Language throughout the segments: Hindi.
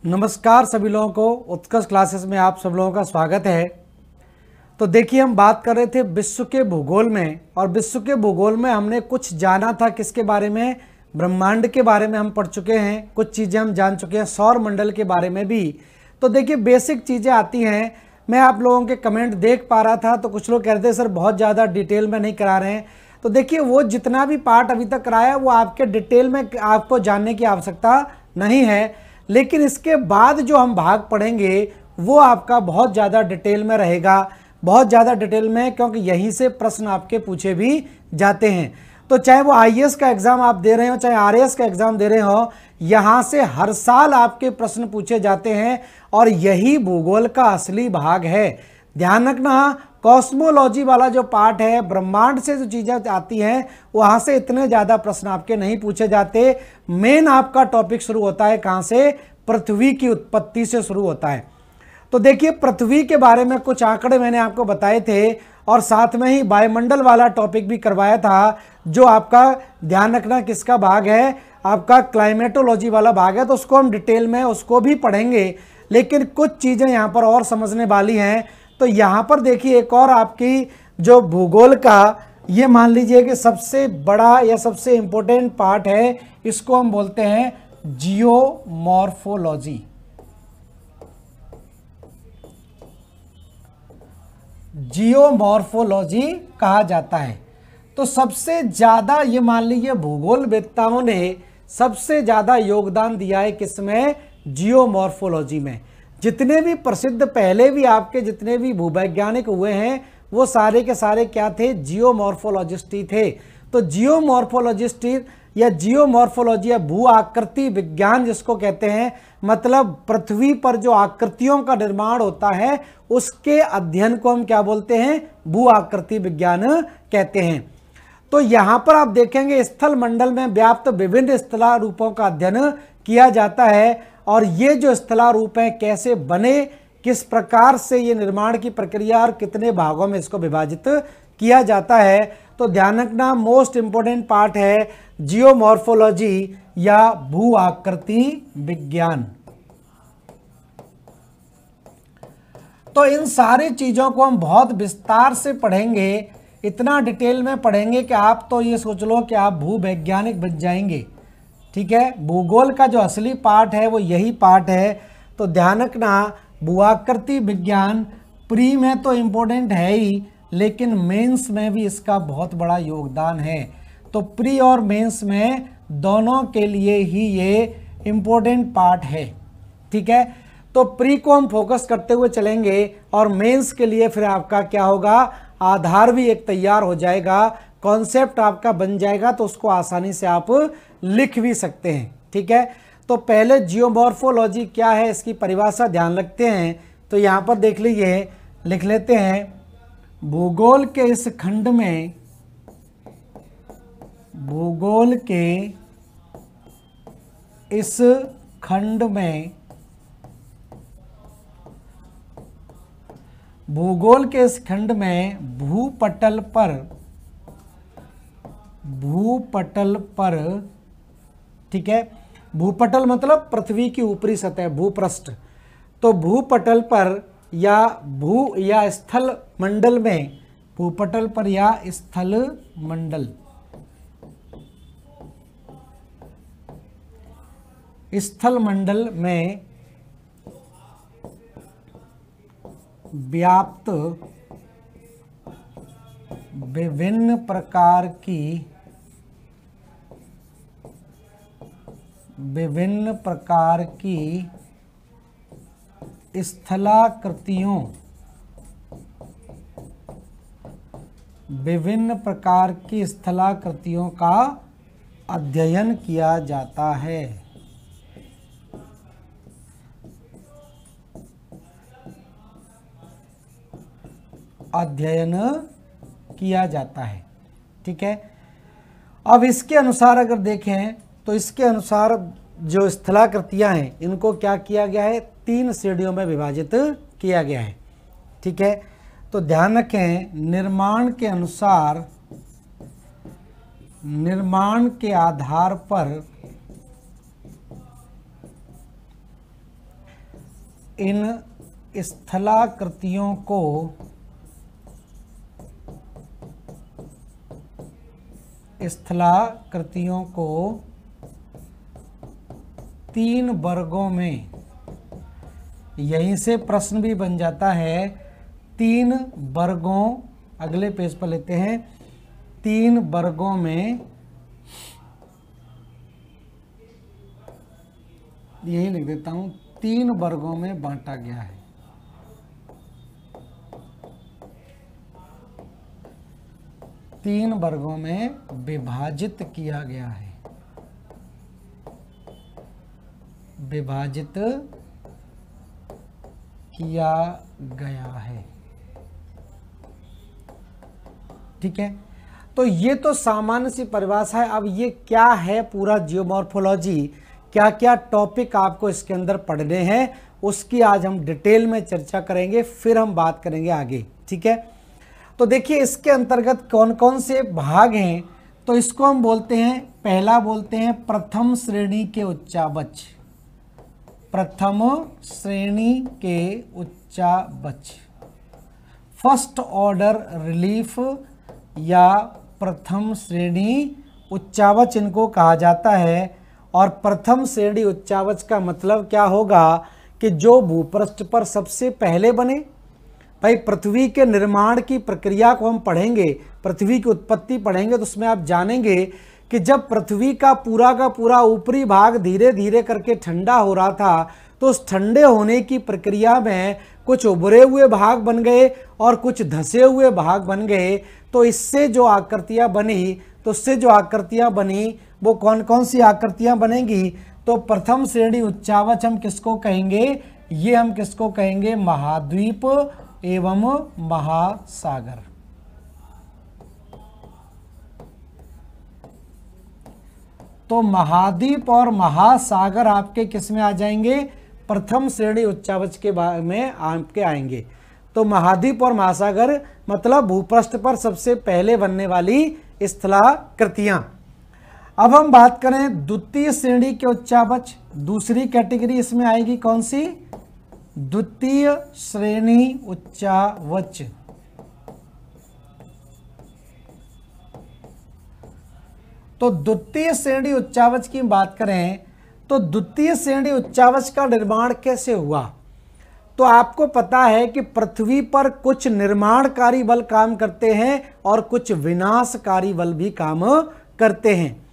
नमस्कार सभी लोगों को, उत्कर्ष क्लासेस में आप सब लोगों का स्वागत है। तो देखिए, हम बात कर रहे थे विश्व के भूगोल में, और विश्व के भूगोल में हमने कुछ जाना था किसके बारे में, ब्रह्मांड के बारे में हम पढ़ चुके हैं, कुछ चीज़ें हम जान चुके हैं, सौर मंडल के बारे में भी। तो देखिए, बेसिक चीज़ें आती हैं। मैं आप लोगों के कमेंट देख पा रहा था, तो कुछ लोग कह रहे थे सर बहुत ज़्यादा डिटेल में नहीं करा रहे हैं। तो देखिए, वो जितना भी पार्ट अभी तक कराया वो आपके डिटेल में आपको जानने की आवश्यकता नहीं है, लेकिन इसके बाद जो हम भाग पढ़ेंगे वो आपका बहुत ज़्यादा डिटेल में रहेगा, बहुत ज़्यादा डिटेल में, क्योंकि यहीं से प्रश्न आपके पूछे भी जाते हैं। तो चाहे वो आईएएस का एग्ज़ाम आप दे रहे हो, चाहे आरएएस का एग्ज़ाम दे रहे हो, यहाँ से हर साल आपके प्रश्न पूछे जाते हैं, और यही भूगोल का असली भाग है। ध्यान रखना, कॉस्मोलॉजी वाला जो पार्ट है, ब्रह्मांड से जो चीज़ें आती हैं, वहाँ से इतने ज़्यादा प्रश्न आपके नहीं पूछे जाते। मेन आपका टॉपिक शुरू होता है कहाँ से? पृथ्वी की उत्पत्ति से शुरू होता है। तो देखिए, पृथ्वी के बारे में कुछ आंकड़े मैंने आपको बताए थे, और साथ में ही वायुमंडल वाला टॉपिक भी करवाया था, जो आपका ध्यान रखना किसका भाग है, आपका क्लाइमेटोलॉजी वाला भाग है। तो उसको हम डिटेल में उसको भी पढ़ेंगे, लेकिन कुछ चीज़ें यहाँ पर और समझने वाली हैं। तो यहाँ पर देखिए, एक और आपकी जो भूगोल का, ये मान लीजिए कि सबसे बड़ा या सबसे इम्पोर्टेंट पार्ट है, इसको हम बोलते हैं जियोमॉर्फोलॉजी। जियोमॉर्फोलॉजी कहा जाता है। तो सबसे ज़्यादा ये मान लीजिए भूगोलवेत्ताओं ने सबसे ज़्यादा योगदान दिया है किसमें? जियोमॉर्फोलॉजी में। जितने भी प्रसिद्ध पहले भी आपके जितने भी भूवैज्ञानिक हुए हैं, वो सारे के सारे क्या थे? जियोमॉर्फोलॉजिस्ट ही थे। तो जियोमॉर्फोलॉजिस्ट या जियोमॉर्फोलॉजी या भू आकृति विज्ञान जिसको कहते हैं, मतलब पृथ्वी पर जो आकृतियों का निर्माण होता है उसके अध्ययन को हम क्या बोलते हैं? भू आकृति विज्ञान कहते हैं। तो यहाँ पर आप देखेंगे स्थल मंडल में व्याप्त विभिन्न स्थलारूपों का अध्ययन किया जाता है, और ये जो स्थलारूप हैं कैसे बने, किस प्रकार से ये निर्माण की प्रक्रिया और कितने भागों में इसको विभाजित किया जाता है। तो ध्यान रखना, मोस्ट इंपोर्टेंट पार्ट है जियोमॉर्फोलॉजी या भू आकृति विज्ञान। तो इन सारी चीज़ों को हम बहुत विस्तार से पढ़ेंगे, इतना डिटेल में पढ़ेंगे कि आप तो ये सोच लो कि आप भूवैज्ञानिक बन जाएंगे। ठीक है, भूगोल का जो असली पार्ट है वो यही पार्ट है। तो ध्यान रखना, भूआकृति विज्ञान प्री में तो इम्पोर्टेंट है ही, लेकिन मेंस में भी इसका बहुत बड़ा योगदान है। तो प्री और मेंस में दोनों के लिए ही ये इम्पोर्टेंट पार्ट है। ठीक है, तो प्री को हम फोकस करते हुए चलेंगे, और मेंस के लिए फिर आपका क्या होगा? आधार भी एक तैयार हो जाएगा, कॉन्सेप्ट आपका बन जाएगा, तो उसको आसानी से आप लिख भी सकते हैं। ठीक है, तो पहले जियोमॉर्फोलॉजी क्या है इसकी परिभाषा ध्यान रखते हैं। तो यहाँ पर देख लीजिए, लिख लेते हैं, भूगोल के इस खंड में, भूगोल के इस खंड में, भूगोल के इस खंड में भूपटल पर, ठीक है, भूपटल मतलब पृथ्वी की ऊपरी सतह, भूपृष्ठ। तो भूपटल पर या स्थल मंडल में, भूपटल पर या स्थल मंडल, स्थल मंडल में व्याप्त विभिन्न प्रकार की स्थलाकृतियों, विभिन्न प्रकार की स्थलाकृतियों का अध्ययन किया जाता है। अध्ययन किया जाता है। ठीक है, अब इसके अनुसार अगर देखें तो इसके अनुसार जो स्थलाकृतियां हैं इनको क्या किया गया है? 3 श्रेणियों में विभाजित किया गया है। ठीक है, तो ध्यान रखें, निर्माण के अनुसार, निर्माण के आधार पर इन स्थलाकृतियों को तीन वर्गों में, यहीं से प्रश्न भी बन जाता है, तीन वर्गों, अगले पेज पर लेते हैं, तीन वर्गों में, यही लिख देता हूं, तीन वर्गों में बांटा गया है। तीन वर्गों में विभाजित किया गया है, विभाजित किया गया है। ठीक है, तो ये तो सामान्य सी परिभाषा है। अब ये क्या है पूरा जियोमॉर्फोलॉजी, क्या क्या टॉपिक आपको इसके अंदर पढ़ने हैं, उसकी आज हम डिटेल में चर्चा करेंगे, फिर हम बात करेंगे आगे। ठीक है, तो देखिए इसके अंतर्गत कौन कौन से भाग हैं। तो इसको हम बोलते हैं, पहला बोलते हैं प्रथम श्रेणी के उच्चावच, प्रथम श्रेणी के उच्चावच, फर्स्ट ऑर्डर रिलीफ या प्रथम श्रेणी उच्चावच इनको कहा जाता है। और प्रथम श्रेणी उच्चावच का मतलब क्या होगा कि जो भूपृष्ठ पर सबसे पहले बने। भाई पृथ्वी के निर्माण की प्रक्रिया को हम पढ़ेंगे, पृथ्वी की उत्पत्ति पढ़ेंगे, तो उसमें आप जानेंगे कि जब पृथ्वी का पूरा ऊपरी भाग धीरे धीरे करके ठंडा हो रहा था, तो उस ठंडे होने की प्रक्रिया में कुछ उभरे हुए भाग बन गए और कुछ धंसे हुए भाग बन गए। तो इससे जो आकृतियां बनी, तो उससे जो आकृतियां बनी वो कौन कौन सी आकृतियां बनेंगी। तो प्रथम श्रेणी उच्चावच हम किसको कहेंगे, ये हम किसको कहेंगे, महाद्वीप एवं महासागर। तो महाद्वीप और महासागर आपके किस में आ जाएंगे, प्रथम श्रेणी उच्चावच के बारे में आपके आएंगे। तो महाद्वीप और महासागर मतलब भूपृष्ठ पर सबसे पहले बनने वाली स्थलाकृतियां। अब हम बात करें द्वितीय श्रेणी के उच्चावच, दूसरी कैटेगरी इसमें आएगी कौन सी, द्वितीय श्रेणी उच्चावच। तो द्वितीय श्रेणी उच्चावच की बात करें तो द्वितीय श्रेणी उच्चावच का निर्माण कैसे हुआ। तो आपको पता है कि पृथ्वी पर कुछ निर्माणकारी बल काम करते हैं और कुछ विनाशकारी बल भी काम करते हैं।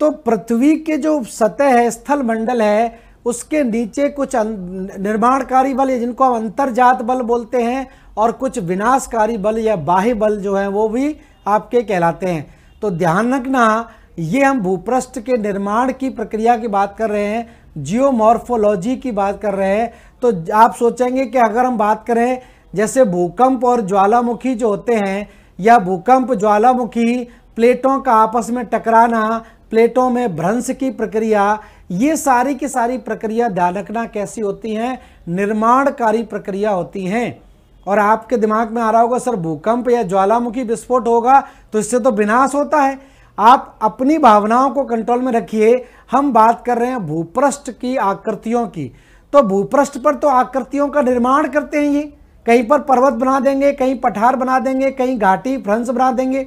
तो पृथ्वी के जो सतह है, स्थल मंडल है, उसके नीचे कुछ निर्माणकारी बल जिनको हम अंतर्जात बल बोलते हैं, और कुछ विनाशकारी बल या बाह्य बल जो है वो भी आपके कहलाते हैं। तो ध्यान रखना, ये हम भूपृष्ठ के निर्माण की प्रक्रिया की बात कर रहे हैं, जियोमॉर्फोलॉजी की बात कर रहे हैं। तो आप सोचेंगे कि अगर हम बात करें जैसे भूकंप और ज्वालामुखी जो होते हैं, या भूकंप ज्वालामुखी प्लेटों का आपस में टकराना, प्लेटों में भ्रंश की प्रक्रिया, ये सारी की सारी प्रक्रिया ध्यान रखना कैसी होती हैं, निर्माणकारी प्रक्रिया होती हैं। और आपके दिमाग में आ रहा होगा सर भूकंप या ज्वालामुखी विस्फोट होगा तो इससे तो विनाश होता है। आप अपनी भावनाओं को कंट्रोल में रखिए, हम बात कर रहे हैं भूपृष्ठ की आकृतियों की। तो भूपृष्ठ पर तो आकृतियों का निर्माण करते हैं, ये कहीं पर पर्वत बना देंगे, कहीं पठार बना देंगे, कहीं घाटी भ्रंश बना देंगे।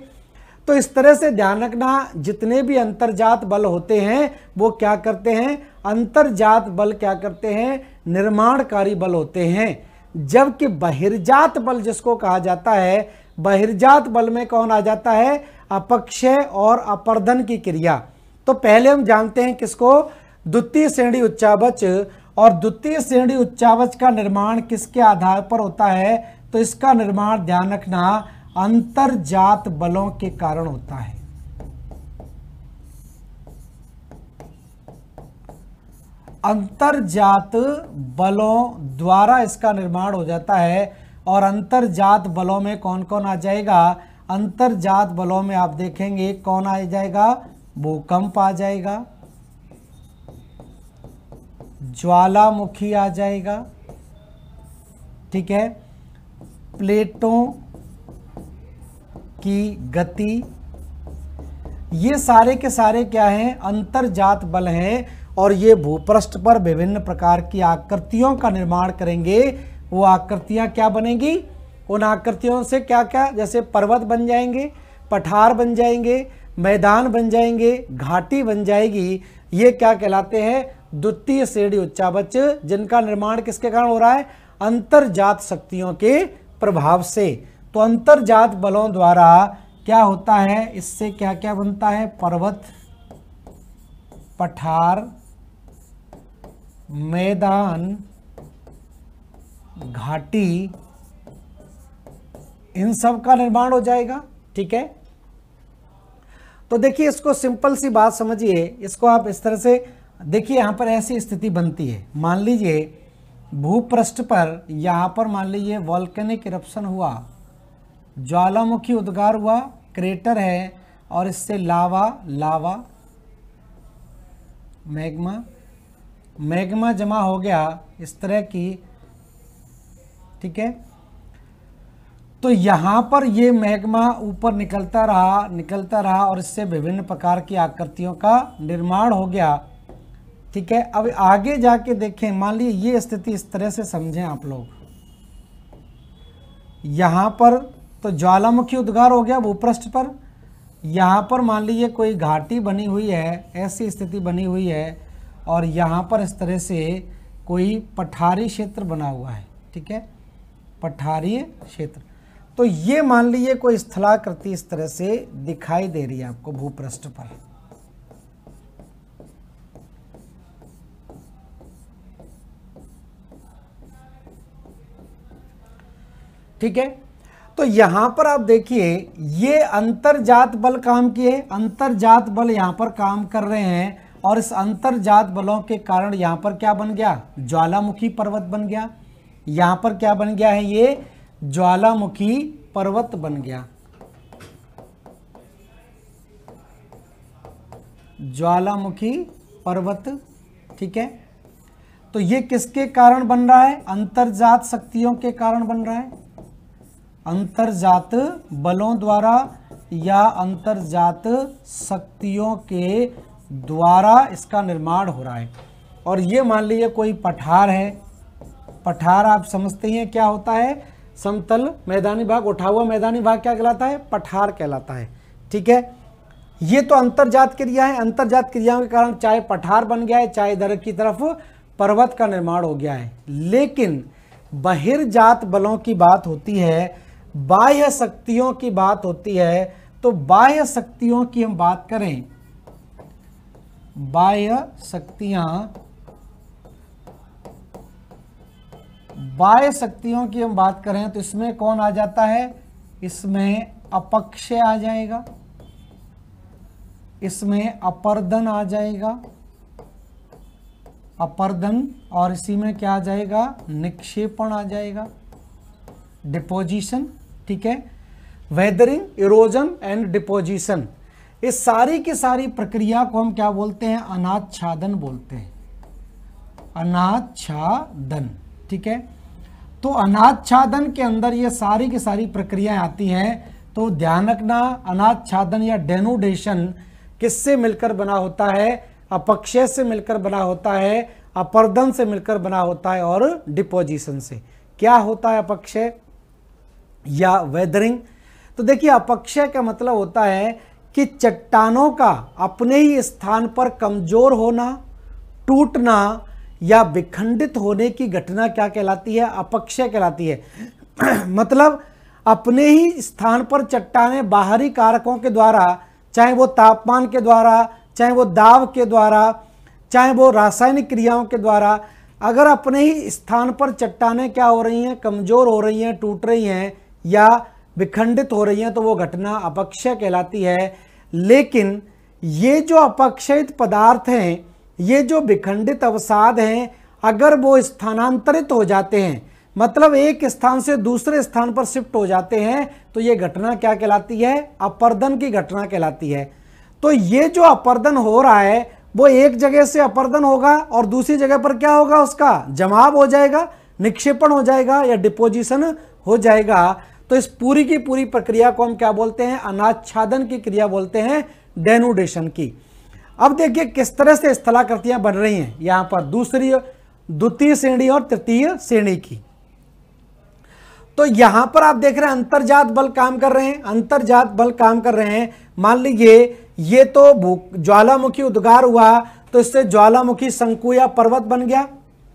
तो इस तरह से ध्यान रखना, जितने भी अंतर्जात बल होते हैं वो क्या करते हैं, अंतर्जात बल क्या करते हैं, निर्माणकारी बल होते हैं। जबकि बहिर्जात बल जिसको कहा जाता है, बहिर्जात बल में कौन आ जाता है, अपक्षय और अपर्दन की क्रिया। तो पहले हम जानते हैं किसको, द्वितीय श्रेणी उच्चावच। और द्वितीय श्रेणी उच्चावच का निर्माण किसके आधार पर होता है, तो इसका निर्माण ध्यान रखना अंतर्जात बलों के कारण होता है। अंतर्जात बलों द्वारा इसका निर्माण हो जाता है। और अंतर्जात बलों में कौन कौन आ जाएगा, अंतर्जात बलों में आप देखेंगे कौन आ जाएगा, भूकंप आ जाएगा, ज्वालामुखी आ जाएगा, ठीक है, प्लेटों की गति, ये सारे के सारे क्या हैं, अंतर्जात बल हैं। और ये भूपृष्ठ पर विभिन्न प्रकार की आकृतियों का निर्माण करेंगे। वो आकृतियाँ क्या बनेंगी? उन आकृतियों से क्या क्या, जैसे पर्वत बन जाएंगे, पठार बन जाएंगे, मैदान बन जाएंगे, घाटी बन जाएगी। ये क्या कहलाते हैं? द्वितीय श्रेणी उच्चावच, जिनका निर्माण किसके कारण हो रहा है? अंतर्जात शक्तियों के प्रभाव से। तो अंतर्जात बलों द्वारा क्या होता है? इससे क्या क्या बनता है? पर्वत, पठार, मैदान, घाटी, इन सब का निर्माण हो जाएगा। ठीक है, तो देखिए इसको सिंपल सी बात समझिए, इसको आप इस तरह से देखिए। यहां पर ऐसी स्थिति बनती है, मान लीजिए भूपृष्ठ पर, यहां पर मान लीजिए वॉल्केनिक इरप्शन हुआ, ज्वालामुखी उद्गार हुआ, क्रेटर है, और इससे लावा मैग्मा जमा हो गया इस तरह की। ठीक है, तो यहाँ पर ये मैग्मा ऊपर निकलता रहा और इससे विभिन्न प्रकार की आकृतियों का निर्माण हो गया। ठीक है, अब आगे जाके देखें, मान लीजिए ये स्थिति इस तरह से समझें आप लोग। यहाँ पर तो ज्वालामुखी उद्गार हो गया भूपृष्ठ पर, यहाँ पर मान लीजिए कोई घाटी बनी हुई है, ऐसी स्थिति बनी हुई है, और यहाँ पर इस तरह से कोई पठारी क्षेत्र बना हुआ है। ठीक है, पठारीय क्षेत्र। तो ये मान लीजिए कोई स्थलाकृति इस तरह से दिखाई दे रही है आपको भूपृष्ठ पर। ठीक है, तो यहां पर आप देखिए ये अंतर्जात बल काम किए, अंतर्जात बल यहां पर काम कर रहे हैं, और इस अंतर्जात बलों के कारण यहां पर क्या बन गया? ज्वालामुखी पर्वत बन गया। यहां पर क्या बन गया है? ये ज्वालामुखी पर्वत बन गया, ज्वालामुखी पर्वत। ठीक है, तो ये किसके कारण बन रहा है? अंतर्जात शक्तियों के कारण बन रहा है, अंतर्जात बलों द्वारा या अंतर्जात शक्तियों के द्वारा इसका निर्माण हो रहा है। और ये मान लीजिए कोई पठार है, पठार आप समझते हैं क्या होता है? समतल मैदानी भाग, उठा हुआ मैदानी भाग क्या कहलाता है? पठार कहलाता है। ठीक है, ये तो अंतर्जात क्रिया है, अंतर्जात क्रियाओं के कारण चाहे पठार बन गया है, चाहे इधर की तरफ पर्वत का निर्माण हो गया है। लेकिन बहिर्जात बलों की बात होती है, बाह्य शक्तियों की बात होती है। तो बाह्य शक्तियों की हम बात करें, बाह्य शक्तियों की हम बात करें तो इसमें कौन आ जाता है? इसमें अपक्षय आ जाएगा, इसमें अपर्दन आ जाएगा, अपर्दन, और इसी में क्या आ जाएगा? निक्षेपण आ जाएगा, डिपोजिशन। ठीक है, वेदरिंग, इरोजन एंड डिपोजिशन, इस सारी की सारी प्रक्रिया को हम क्या बोलते हैं? अनाच्छादन बोलते हैं, अनाच्छादन। ठीक है, तो अनाच्छादन के अंदर ये सारी की सारी प्रक्रियाएं आती हैं। तो ध्यान रखना, अनाच्छादन या डेनुडेशन किससे मिलकर बना होता है? अपक्षय से मिलकर बना होता है, अपर्दन से मिलकर बना होता है, और डिपोजिशन से। क्या होता है अपक्षय या वेदरिंग? तो देखिए अपक्षय का मतलब होता है कि चट्टानों का अपने ही स्थान पर कमजोर होना, टूटना या विखंडित होने की घटना क्या कहलाती है? अपक्षय कहलाती है। मतलब अपने ही स्थान पर चट्टानें बाहरी कारकों के द्वारा, चाहे वो तापमान के द्वारा, चाहे वो दाब के द्वारा, चाहे वो रासायनिक क्रियाओं के द्वारा, अगर अपने ही स्थान पर चट्टानें क्या हो रही हैं? कमजोर हो रही हैं, टूट रही हैं या विखंडित हो रही हैं, तो वो घटना अपक्षय कहलाती है। लेकिन ये जो अपक्षयित पदार्थ हैं, ये जो विखंडित अवसाद हैं, अगर वो स्थानांतरित हो जाते हैं, मतलब एक स्थान से दूसरे स्थान पर शिफ्ट हो जाते हैं, तो ये घटना क्या कहलाती है? अपर्दन की घटना कहलाती है। तो ये जो अपर्दन हो रहा है, वो एक जगह से अपर्दन होगा और दूसरी जगह पर क्या होगा? उसका जमाव हो जाएगा, निक्षेपण हो जाएगा या डिपोजिशन हो जाएगा। तो इस पूरी की पूरी प्रक्रिया को हम क्या बोलते हैं? अनाच्छादन की क्रिया बोलते हैं, डेनुडेशन की। अब देखिए किस तरह से स्थलाकृतियां बन रही हैं यहां पर द्वितीय श्रेणी और तृतीय श्रेणी की। तो यहां पर आप देख रहे हैं अंतर्जात बल काम कर रहे हैं, अंतर्जात बल काम कर रहे हैं। मान लीजिए ये तो ज्वालामुखी उद्गार हुआ तो इससे ज्वालामुखी शंकु या पर्वत बन गया,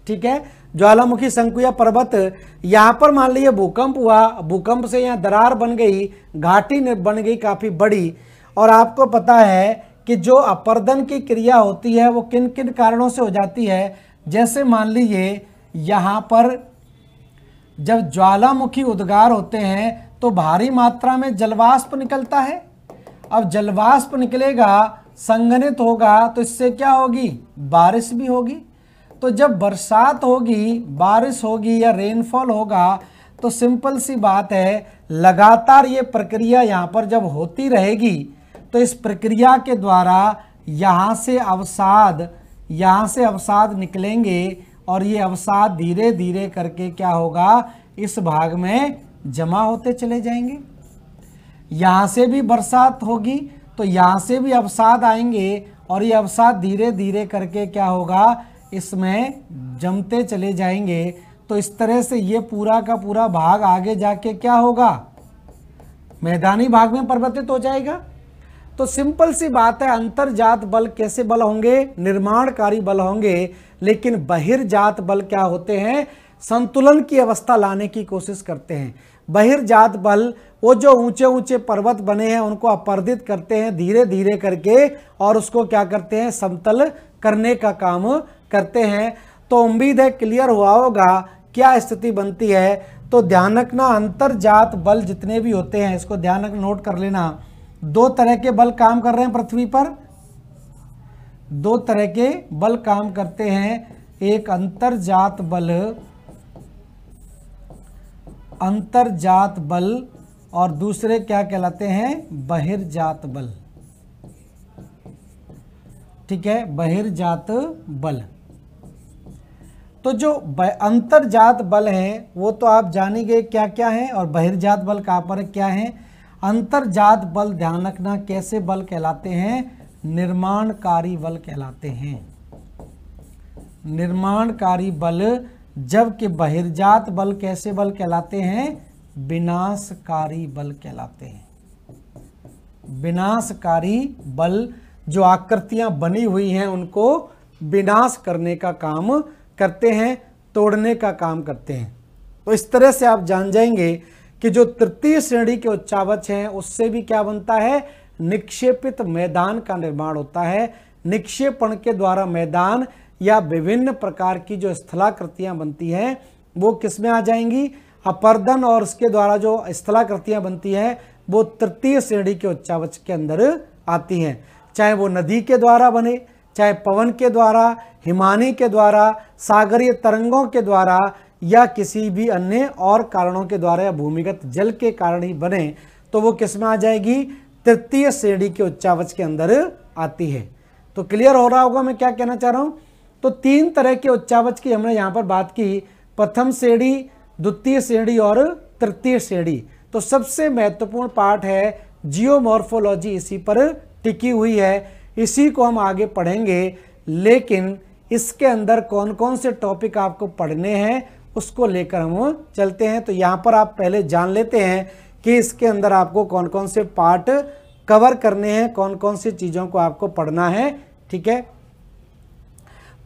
ठीक है, ज्वालामुखी शंकु या पर्वत। यहां पर मान लीजिए भूकंप हुआ, भूकंप से यहां दरार बन गई, घाटी बन गई काफी बड़ी। और आपको पता है कि जो अपर्दन की क्रिया होती है वो किन किन कारणों से हो जाती है। जैसे मान लीजिए यहां पर जब ज्वालामुखी उद्गार होते हैं तो भारी मात्रा में जलवाष्प निकलता है। अब जलवाष्प निकलेगा, संघनित होगा, तो इससे क्या होगी, बारिश भी होगी। तो जब बरसात होगी, बारिश होगी या रेनफॉल होगा तो सिंपल सी बात है, लगातार ये प्रक्रिया यहाँ पर जब होती रहेगी तो इस प्रक्रिया के द्वारा यहाँ से अवसाद निकलेंगे और ये अवसाद धीरे धीरे करके क्या होगा, इस भाग में जमा होते चले जाएंगे। यहाँ से भी बरसात होगी तो यहाँ से भी अवसाद आएंगे और ये अवसाद धीरे धीरे करके क्या होगा, इसमें जमते चले जाएंगे। तो इस तरह से ये पूरा का पूरा भाग आगे जाके क्या होगा, मैदानी भाग में परिवर्तित हो जाएगा। तो सिंपल सी बात है, अंतर्जात बल कैसे बल होंगे, निर्माणकारी बल होंगे। लेकिन बहिर्जात बल क्या होते हैं, संतुलन की अवस्था लाने की कोशिश करते हैं। बहिर्जात बल वो जो ऊंचे ऊंचे पर्वत बने हैं उनको अपर्दित करते हैं धीरे धीरे करके और उसको क्या करते हैं, समतल करने का काम करते हैं। तो उम्मीद है क्लियर हुआ होगा क्या स्थिति बनती है। तो ध्यान रखना, अंतर्जात बल जितने भी होते हैं इसको ध्यान रखना, नोट कर लेना। दो तरह के बल काम कर रहे हैं पृथ्वी पर, दो तरह के बल काम करते हैं। एक अंतर्जात बल और दूसरे क्या कहलाते हैं, बहिर्जात बल, ठीक है, बहिर्जात बल। तो जो अंतर्जात बल हैं वो तो आप जानेंगे क्या क्या है और बहिर्जात बल कहाँ पर क्या है। अंतर्जात बल ध्यान रखना कैसे बल कहलाते हैं, निर्माणकारी बल कहलाते हैं, निर्माणकारी बल। जबकि बहिर्जात बल कैसे बल कहलाते हैं, विनाशकारी बल कहलाते हैं। विनाशकारी बल जो आकृतियां बनी हुई हैं उनको विनाश करने का काम करते हैं, तोड़ने का काम करते हैं। तो इस तरह से आप जान जाएंगे कि जो तृतीय श्रेणी के उच्चावच हैं उससे भी क्या बनता है, निक्षेपित मैदान का निर्माण होता है। निक्षेपण के द्वारा मैदान या विभिन्न प्रकार की जो स्थलाकृतियां बनती हैं वो किस में आ जाएंगी, अपर्दन, और उसके द्वारा जो स्थलाकृतियां बनती हैं वो तृतीय श्रेणी के उच्चावच के अंदर आती हैं। चाहे वो नदी के द्वारा बने, चाहे पवन के द्वारा, हिमानी के द्वारा, सागरीय तरंगों के द्वारा या किसी भी अन्य और कारणों के द्वारा या भूमिगत जल के कारण ही बने, तो वो किस में आ जाएगी, तृतीय श्रेणी के उच्चावच के अंदर आती है। तो क्लियर हो रहा होगा मैं क्या कहना चाह रहा हूँ। तो तीन तरह के उच्चावच की हमने यहाँ पर बात की, प्रथम श्रेणी, द्वितीय श्रेणी और तृतीय श्रेणी। तो सबसे महत्वपूर्ण पार्ट है जियोमॉर्फोलॉजी, इसी पर टिकी हुई है, इसी को हम आगे पढ़ेंगे। लेकिन इसके अंदर कौन कौन से टॉपिक आपको पढ़ने हैं उसको लेकर हम चलते हैं। तो यहाँ पर आप पहले जान लेते हैं कि इसके अंदर आपको कौन कौन से पार्ट कवर करने हैं, कौन कौन सी चीज़ों को आपको पढ़ना है, ठीक है।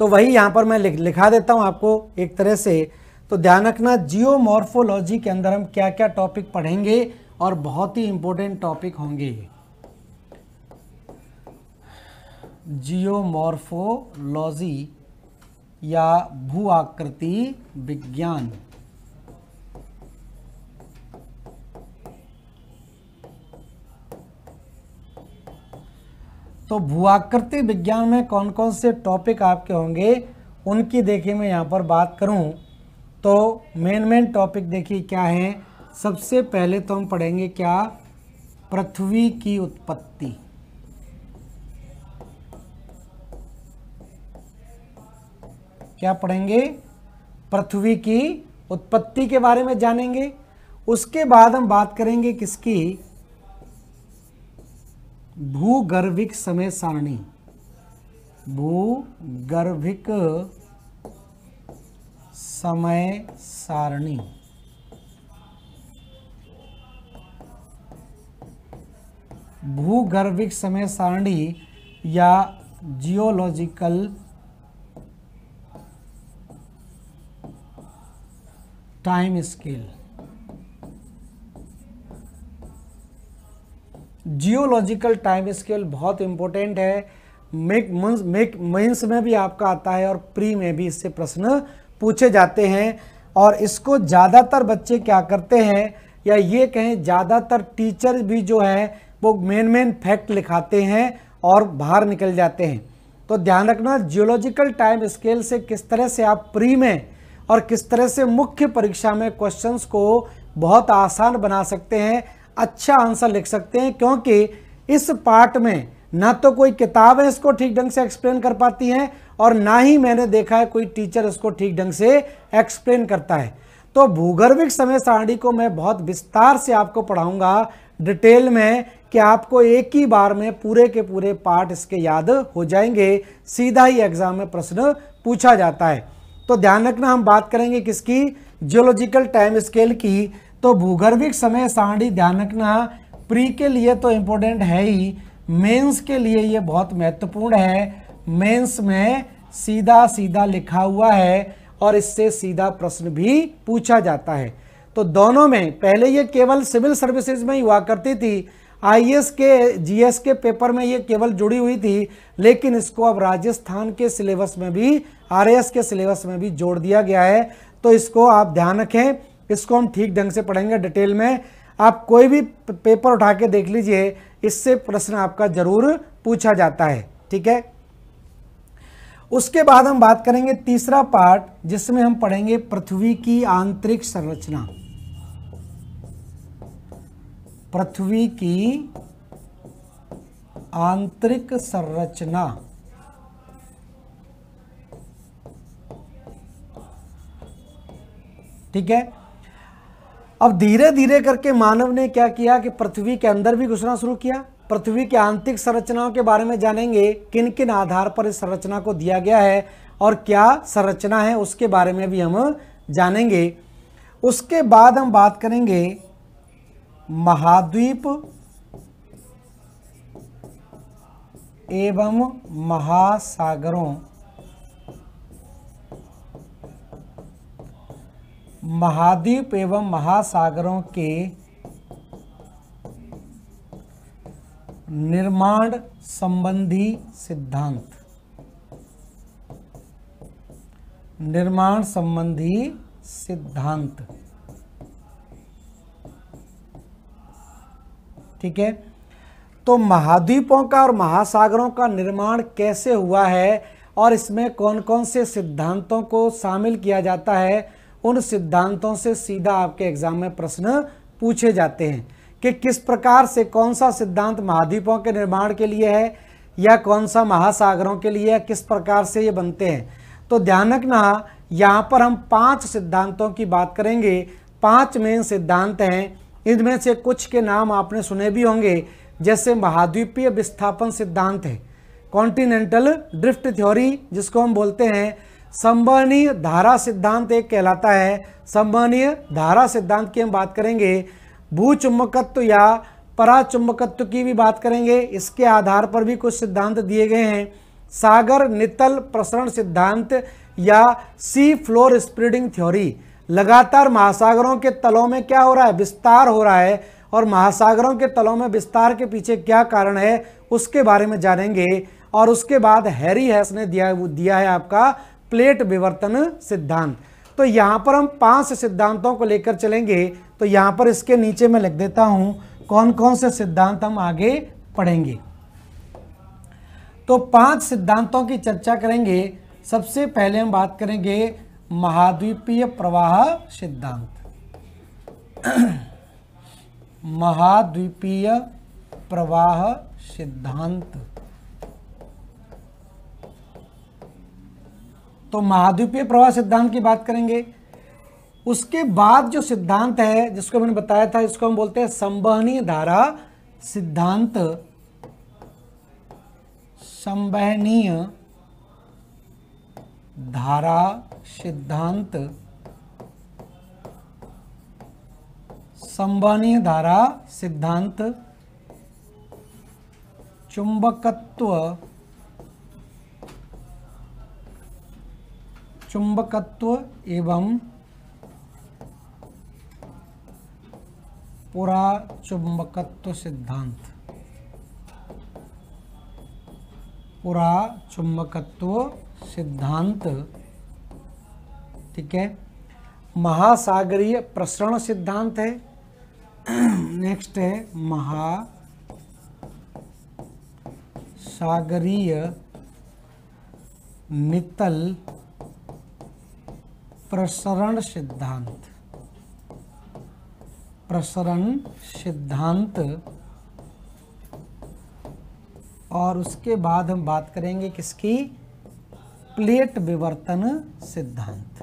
तो वही यहाँ पर मैं लिखा देता हूँ आपको एक तरह से। तो ध्यान रखना, जियोमॉर्फोलॉजी के अंदर हम क्या क्या टॉपिक पढ़ेंगे और बहुत ही इंपॉर्टेंट टॉपिक होंगे। जियोमॉर्फोलॉजी या भू आकृति विज्ञान। तो भू आकृति विज्ञान में कौन कौन से टॉपिक आपके होंगे उनकी देखिए मैं यहाँ पर बात करूँ तो मेन टॉपिक देखिए क्या है। सबसे पहले तो हम पढ़ेंगे क्या, पृथ्वी की उत्पत्ति। क्या पढ़ेंगे, पृथ्वी की उत्पत्ति के बारे में जानेंगे। उसके बाद हम बात करेंगे किसकी, भूगर्भिक समय सारणी। भूगर्भिक समय सारणी। भूगर्भिक समय सारणी या geological time scale. Geological time scale बहुत इंपॉर्टेंट है, मेंस में भी आपका आता है और प्री में भी इससे प्रश्न पूछे जाते हैं। और इसको ज़्यादातर बच्चे क्या करते हैं, या ये कहें ज़्यादातर टीचर भी जो है वो मेन फैक्ट लिखाते हैं और बाहर निकल जाते हैं। तो ध्यान रखना, जियोलॉजिकल टाइम स्केल से किस तरह से आप प्री में और किस तरह से मुख्य परीक्षा में क्वेश्चंस को बहुत आसान बना सकते हैं, अच्छा आंसर लिख सकते हैं। क्योंकि इस पार्ट में ना तो कोई किताब है इसको ठीक ढंग से एक्सप्लेन कर पाती है, और ना ही मैंने देखा है कोई टीचर इसको ठीक ढंग से एक्सप्लेन करता है। तो भूगर्भिक समय सारणी को मैं बहुत विस्तार से आपको पढ़ाऊंगा डिटेल में, कि आपको एक ही बार में पूरे के पूरे पार्ट इसके याद हो जाएंगे, सीधा ही एग्जाम में प्रश्न पूछा जाता है। तो ध्यान रखना, हम बात करेंगे किसकी, जियोलॉजिकल टाइम स्केल की। तो भूगर्भिक समय सारणी ध्यान रखना, प्री के लिए तो इम्पोर्टेंट है ही, मेंस के लिए ये बहुत महत्वपूर्ण है। मेंस में सीधा सीधा लिखा हुआ है और इससे सीधा प्रश्न भी पूछा जाता है। तो दोनों में, पहले ये केवल सिविल सर्विसेज में ही हुआ करती थी, आईएएस के जीएस के पेपर में ये केवल जुड़ी हुई थी, लेकिन इसको अब राजस्थान के सिलेबस में भी, आरएएस के सिलेबस में भी जोड़ दिया गया है। तो इसको आप ध्यान रखें, इसको हम ठीक ढंग से पढ़ेंगे डिटेल में। आप कोई भी पेपर उठा के देख लीजिए, इससे प्रश्न आपका जरूर पूछा जाता है, ठीक है। उसके बाद हम बात करेंगे तीसरा पार्ट, जिसमें हम पढ़ेंगे पृथ्वी की आंतरिक संरचना। पृथ्वी की आंतरिक संरचना। ठीक है। अब धीरे धीरे करके मानव ने क्या किया कि पृथ्वी के अंदर भी घुसना शुरू किया। पृथ्वी की आंतरिक संरचनाओं के बारे में जानेंगे, किन किन आधार पर इस संरचना को दिया गया है और क्या संरचना है उसके बारे में भी हम जानेंगे। उसके बाद हम बात करेंगे महाद्वीप एवं महासागरों, महाद्वीप एवं महासागरों के निर्माण संबंधी सिद्धांत। निर्माण संबंधी सिद्धांत, ठीक है। तो महाद्वीपों का और महासागरों का निर्माण कैसे हुआ है और इसमें कौन कौन से सिद्धांतों को शामिल किया जाता है, उन सिद्धांतों से सीधा आपके एग्जाम में प्रश्न पूछे जाते हैं कि किस प्रकार से कौन सा सिद्धांत महाद्वीपों के निर्माण के लिए है या कौन सा महासागरों के लिए है, किस प्रकार से ये बनते हैं। तो ध्यान रखना, यहाँ पर हम 5 सिद्धांतों की बात करेंगे। 5 मेन सिद्धांत हैं, इनमें से कुछ के नाम आपने सुने भी होंगे, जैसे महाद्वीपीय विस्थापन सिद्धांत है, कॉन्टिनेंटल ड्रिफ्ट थ्योरी जिसको हम बोलते हैं, संवहनीय धारा सिद्धांत एक कहलाता है। संवहनीय धारा सिद्धांत की हम बात करेंगे। भूचुंबकत्व या पराचुंबकत्व की भी बात करेंगे, इसके आधार पर भी कुछ सिद्धांत दिए गए हैं। सागर नितल प्रसरण सिद्धांत या सी फ्लोर स्प्रेडिंग थ्योरी, लगातार महासागरों के तलों में क्या हो रहा है, विस्तार हो रहा है, और महासागरों के तलों में विस्तार के पीछे क्या कारण है उसके बारे में जानेंगे। और उसके बाद हैरी हैस ने दिया है आपका प्लेट विवर्तन सिद्धांत। तो यहाँ पर हम 5 सिद्धांतों को लेकर चलेंगे। तो यहाँ पर इसके नीचे मैं लिख देता हूँ कौन कौन से सिद्धांत हम आगे पढ़ेंगे। तो 5 सिद्धांतों की चर्चा करेंगे। सबसे पहले हम बात करेंगे महाद्वीपीय प्रवाह सिद्धांत। महाद्वीपीय प्रवाह सिद्धांत। तो महाद्वीपीय प्रवाह सिद्धांत की बात करेंगे। उसके बाद जो सिद्धांत है जिसको मैंने बताया था, इसको हम बोलते हैं संवहनीय धारा सिद्धांत। संवहनीय धारा सिद्धांत, संवहनीय धारा सिद्धांत, चुंबकत्व एवं पुराचुंबकत्व सिद्धांत, पुराचुंबकत्व सिद्धांत, ठीक है। महासागरीय प्रसरण सिद्धांत है। नेक्स्ट है महासागरीय नितल प्रसरण सिद्धांत, प्रसरण सिद्धांत। और उसके बाद हम बात करेंगे किसकी, प्लेट विवर्तन सिद्धांत,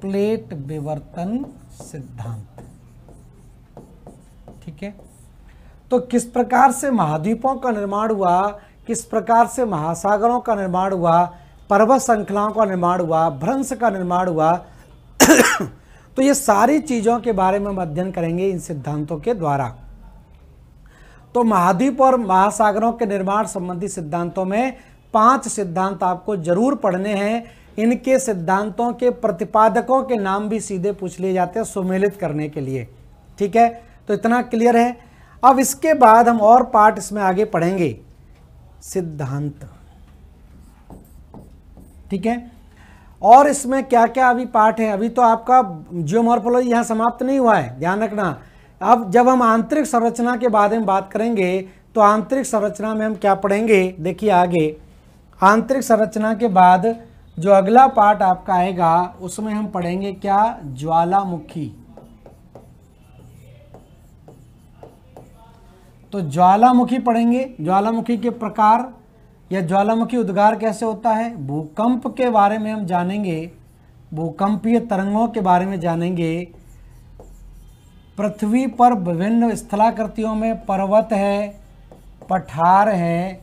प्लेट विवर्तन सिद्धांत, ठीक है। तो किस प्रकार से महाद्वीपों का निर्माण हुआ, किस प्रकार से महासागरों का निर्माण हुआ, पर्वत श्रृंखलाओं का निर्माण हुआ, भ्रंश का निर्माण हुआ तो ये सारी चीजों के बारे में हम अध्ययन करेंगे इन सिद्धांतों के द्वारा। तो महाद्वीप और महासागरों के निर्माण संबंधी सिद्धांतों में 5 सिद्धांत आपको जरूर पढ़ने हैं। इनके सिद्धांतों के प्रतिपादकों के नाम भी सीधे पूछ लिए जाते हैं सुमेलित करने के लिए, ठीक है। तो इतना क्लियर है। अब इसके बाद हम और पार्ट इसमें आगे पढ़ेंगे, सिद्धांत, ठीक है। और इसमें क्या क्या अभी पार्ट है, अभी तो आपका जियोमॉर्फोलॉजी यहाँ समाप्त नहीं हुआ है, ध्यान रखना। अब जब हम आंतरिक संरचना के बारे में बात करेंगे तो आंतरिक संरचना में हम क्या पढ़ेंगे, देखिए आगे आंतरिक संरचना के बाद जो अगला पार्ट आपका आएगा उसमें हम पढ़ेंगे क्या, ज्वालामुखी। तो ज्वालामुखी पढ़ेंगे, ज्वालामुखी के प्रकार या ज्वालामुखी उद्गार कैसे होता है, भूकंप के बारे में हम जानेंगे, भूकंपीय तरंगों के बारे में जानेंगे। पृथ्वी पर विभिन्न स्थलाकृतियों में पर्वत है, पठार है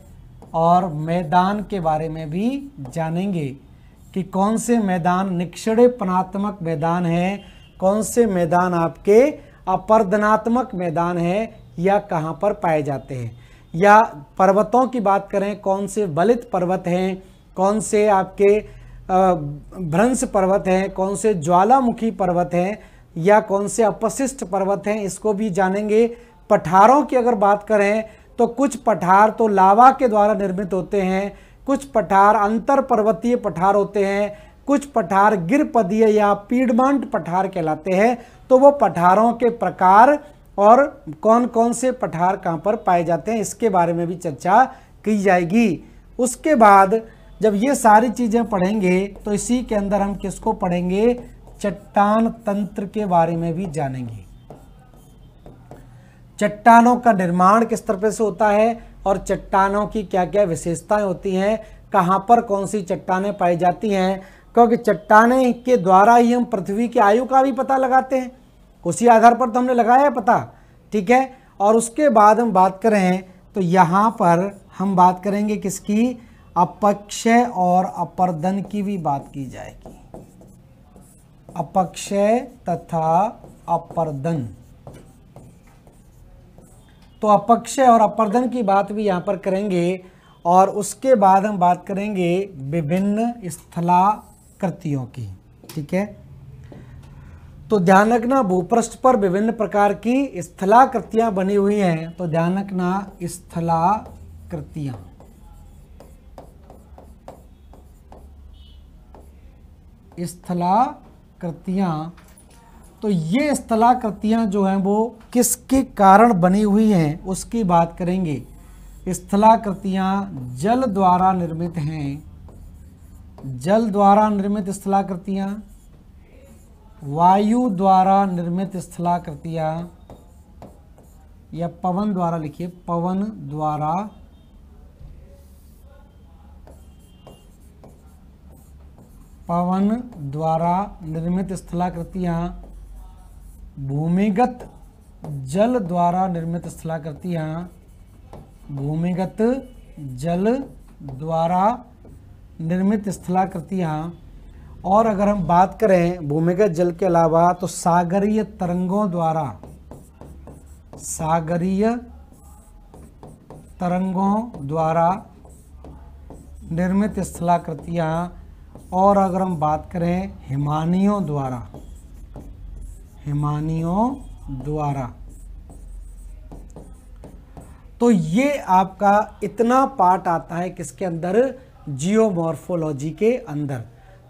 और मैदान के बारे में भी जानेंगे कि कौन से मैदान निक्षेपणात्मक मैदान है, कौन से मैदान आपके अपर्दनात्मक मैदान है या कहाँ पर पाए जाते हैं। या पर्वतों की बात करें, कौन से बलित पर्वत हैं, कौन से आपके भ्रंश पर्वत हैं, कौन से ज्वालामुखी पर्वत हैं या कौन से अपशिष्ट पर्वत हैं, इसको भी जानेंगे। पठारों की अगर बात करें तो कुछ पठार तो लावा के द्वारा निर्मित होते हैं, कुछ पठार अंतर पर्वतीय पठार होते हैं, कुछ पठार गिरपदीय या पीडमांट पठार कहलाते हैं। तो वो पठारों के प्रकार और कौन कौन से पठार कहाँ पर पाए जाते हैं इसके बारे में भी चर्चा की जाएगी। उसके बाद जब ये सारी चीज़ें पढ़ेंगे तो इसी के अंदर हम किसको पढ़ेंगे, चट्टान तंत्र के बारे में भी जानेंगे। चट्टानों का निर्माण किस तरह से होता है और चट्टानों की क्या क्या विशेषताएं होती हैं, कहाँ पर कौन सी चट्टानें पाई जाती हैं, क्योंकि चट्टानें के द्वारा ही हम पृथ्वी की आयु का भी पता लगाते हैं, उसी आधार पर तो हमने लगाया है पता, ठीक है। और उसके बाद हम बात करें तो यहाँ पर हम बात करेंगे किसकी, अपक्षय और अपर्दन की भी बात की जाएगी, अपक्षय तथा अपर्दन। तो अपक्षय और अपर्दन की बात भी यहाँ पर करेंगे। और उसके बाद हम बात करेंगे विभिन्न स्थलाकृतियों की, ठीक है। तो ध्यान रखना भूपृष्ठ पर विभिन्न प्रकार की स्थलाकृतियां बनी हुई हैं, तो ध्यान रखना स्थलाकृतियां, स्थलाकृतियां। तो ये स्थलाकृतियां जो हैं वो किसके कारण बनी हुई हैं उसकी बात करेंगे। स्थलाकृतियां जल द्वारा निर्मित हैं, जल द्वारा निर्मित स्थलाकृतियां, वायु द्वारा निर्मित स्थलाकृतियां या पवन द्वारा, लिखिए पवन द्वारा निर्मित स्थलाकृतियां, भूमिगत जल द्वारा निर्मित स्थलाकृतियां, भूमिगत जल द्वारा निर्मित स्थलाकृतियाँ। और अगर हम बात करें भूमिगत जल के अलावा तो सागरीय तरंगों द्वारा, सागरीय तरंगों द्वारा निर्मित स्थलाकृतियाँ। और अगर हम बात करें हिमानियों द्वारा, हिमानियों द्वारा, तो ये आपका इतना पार्ट आता है किसके अंदर, जियोमॉर्फोलॉजी के अंदर।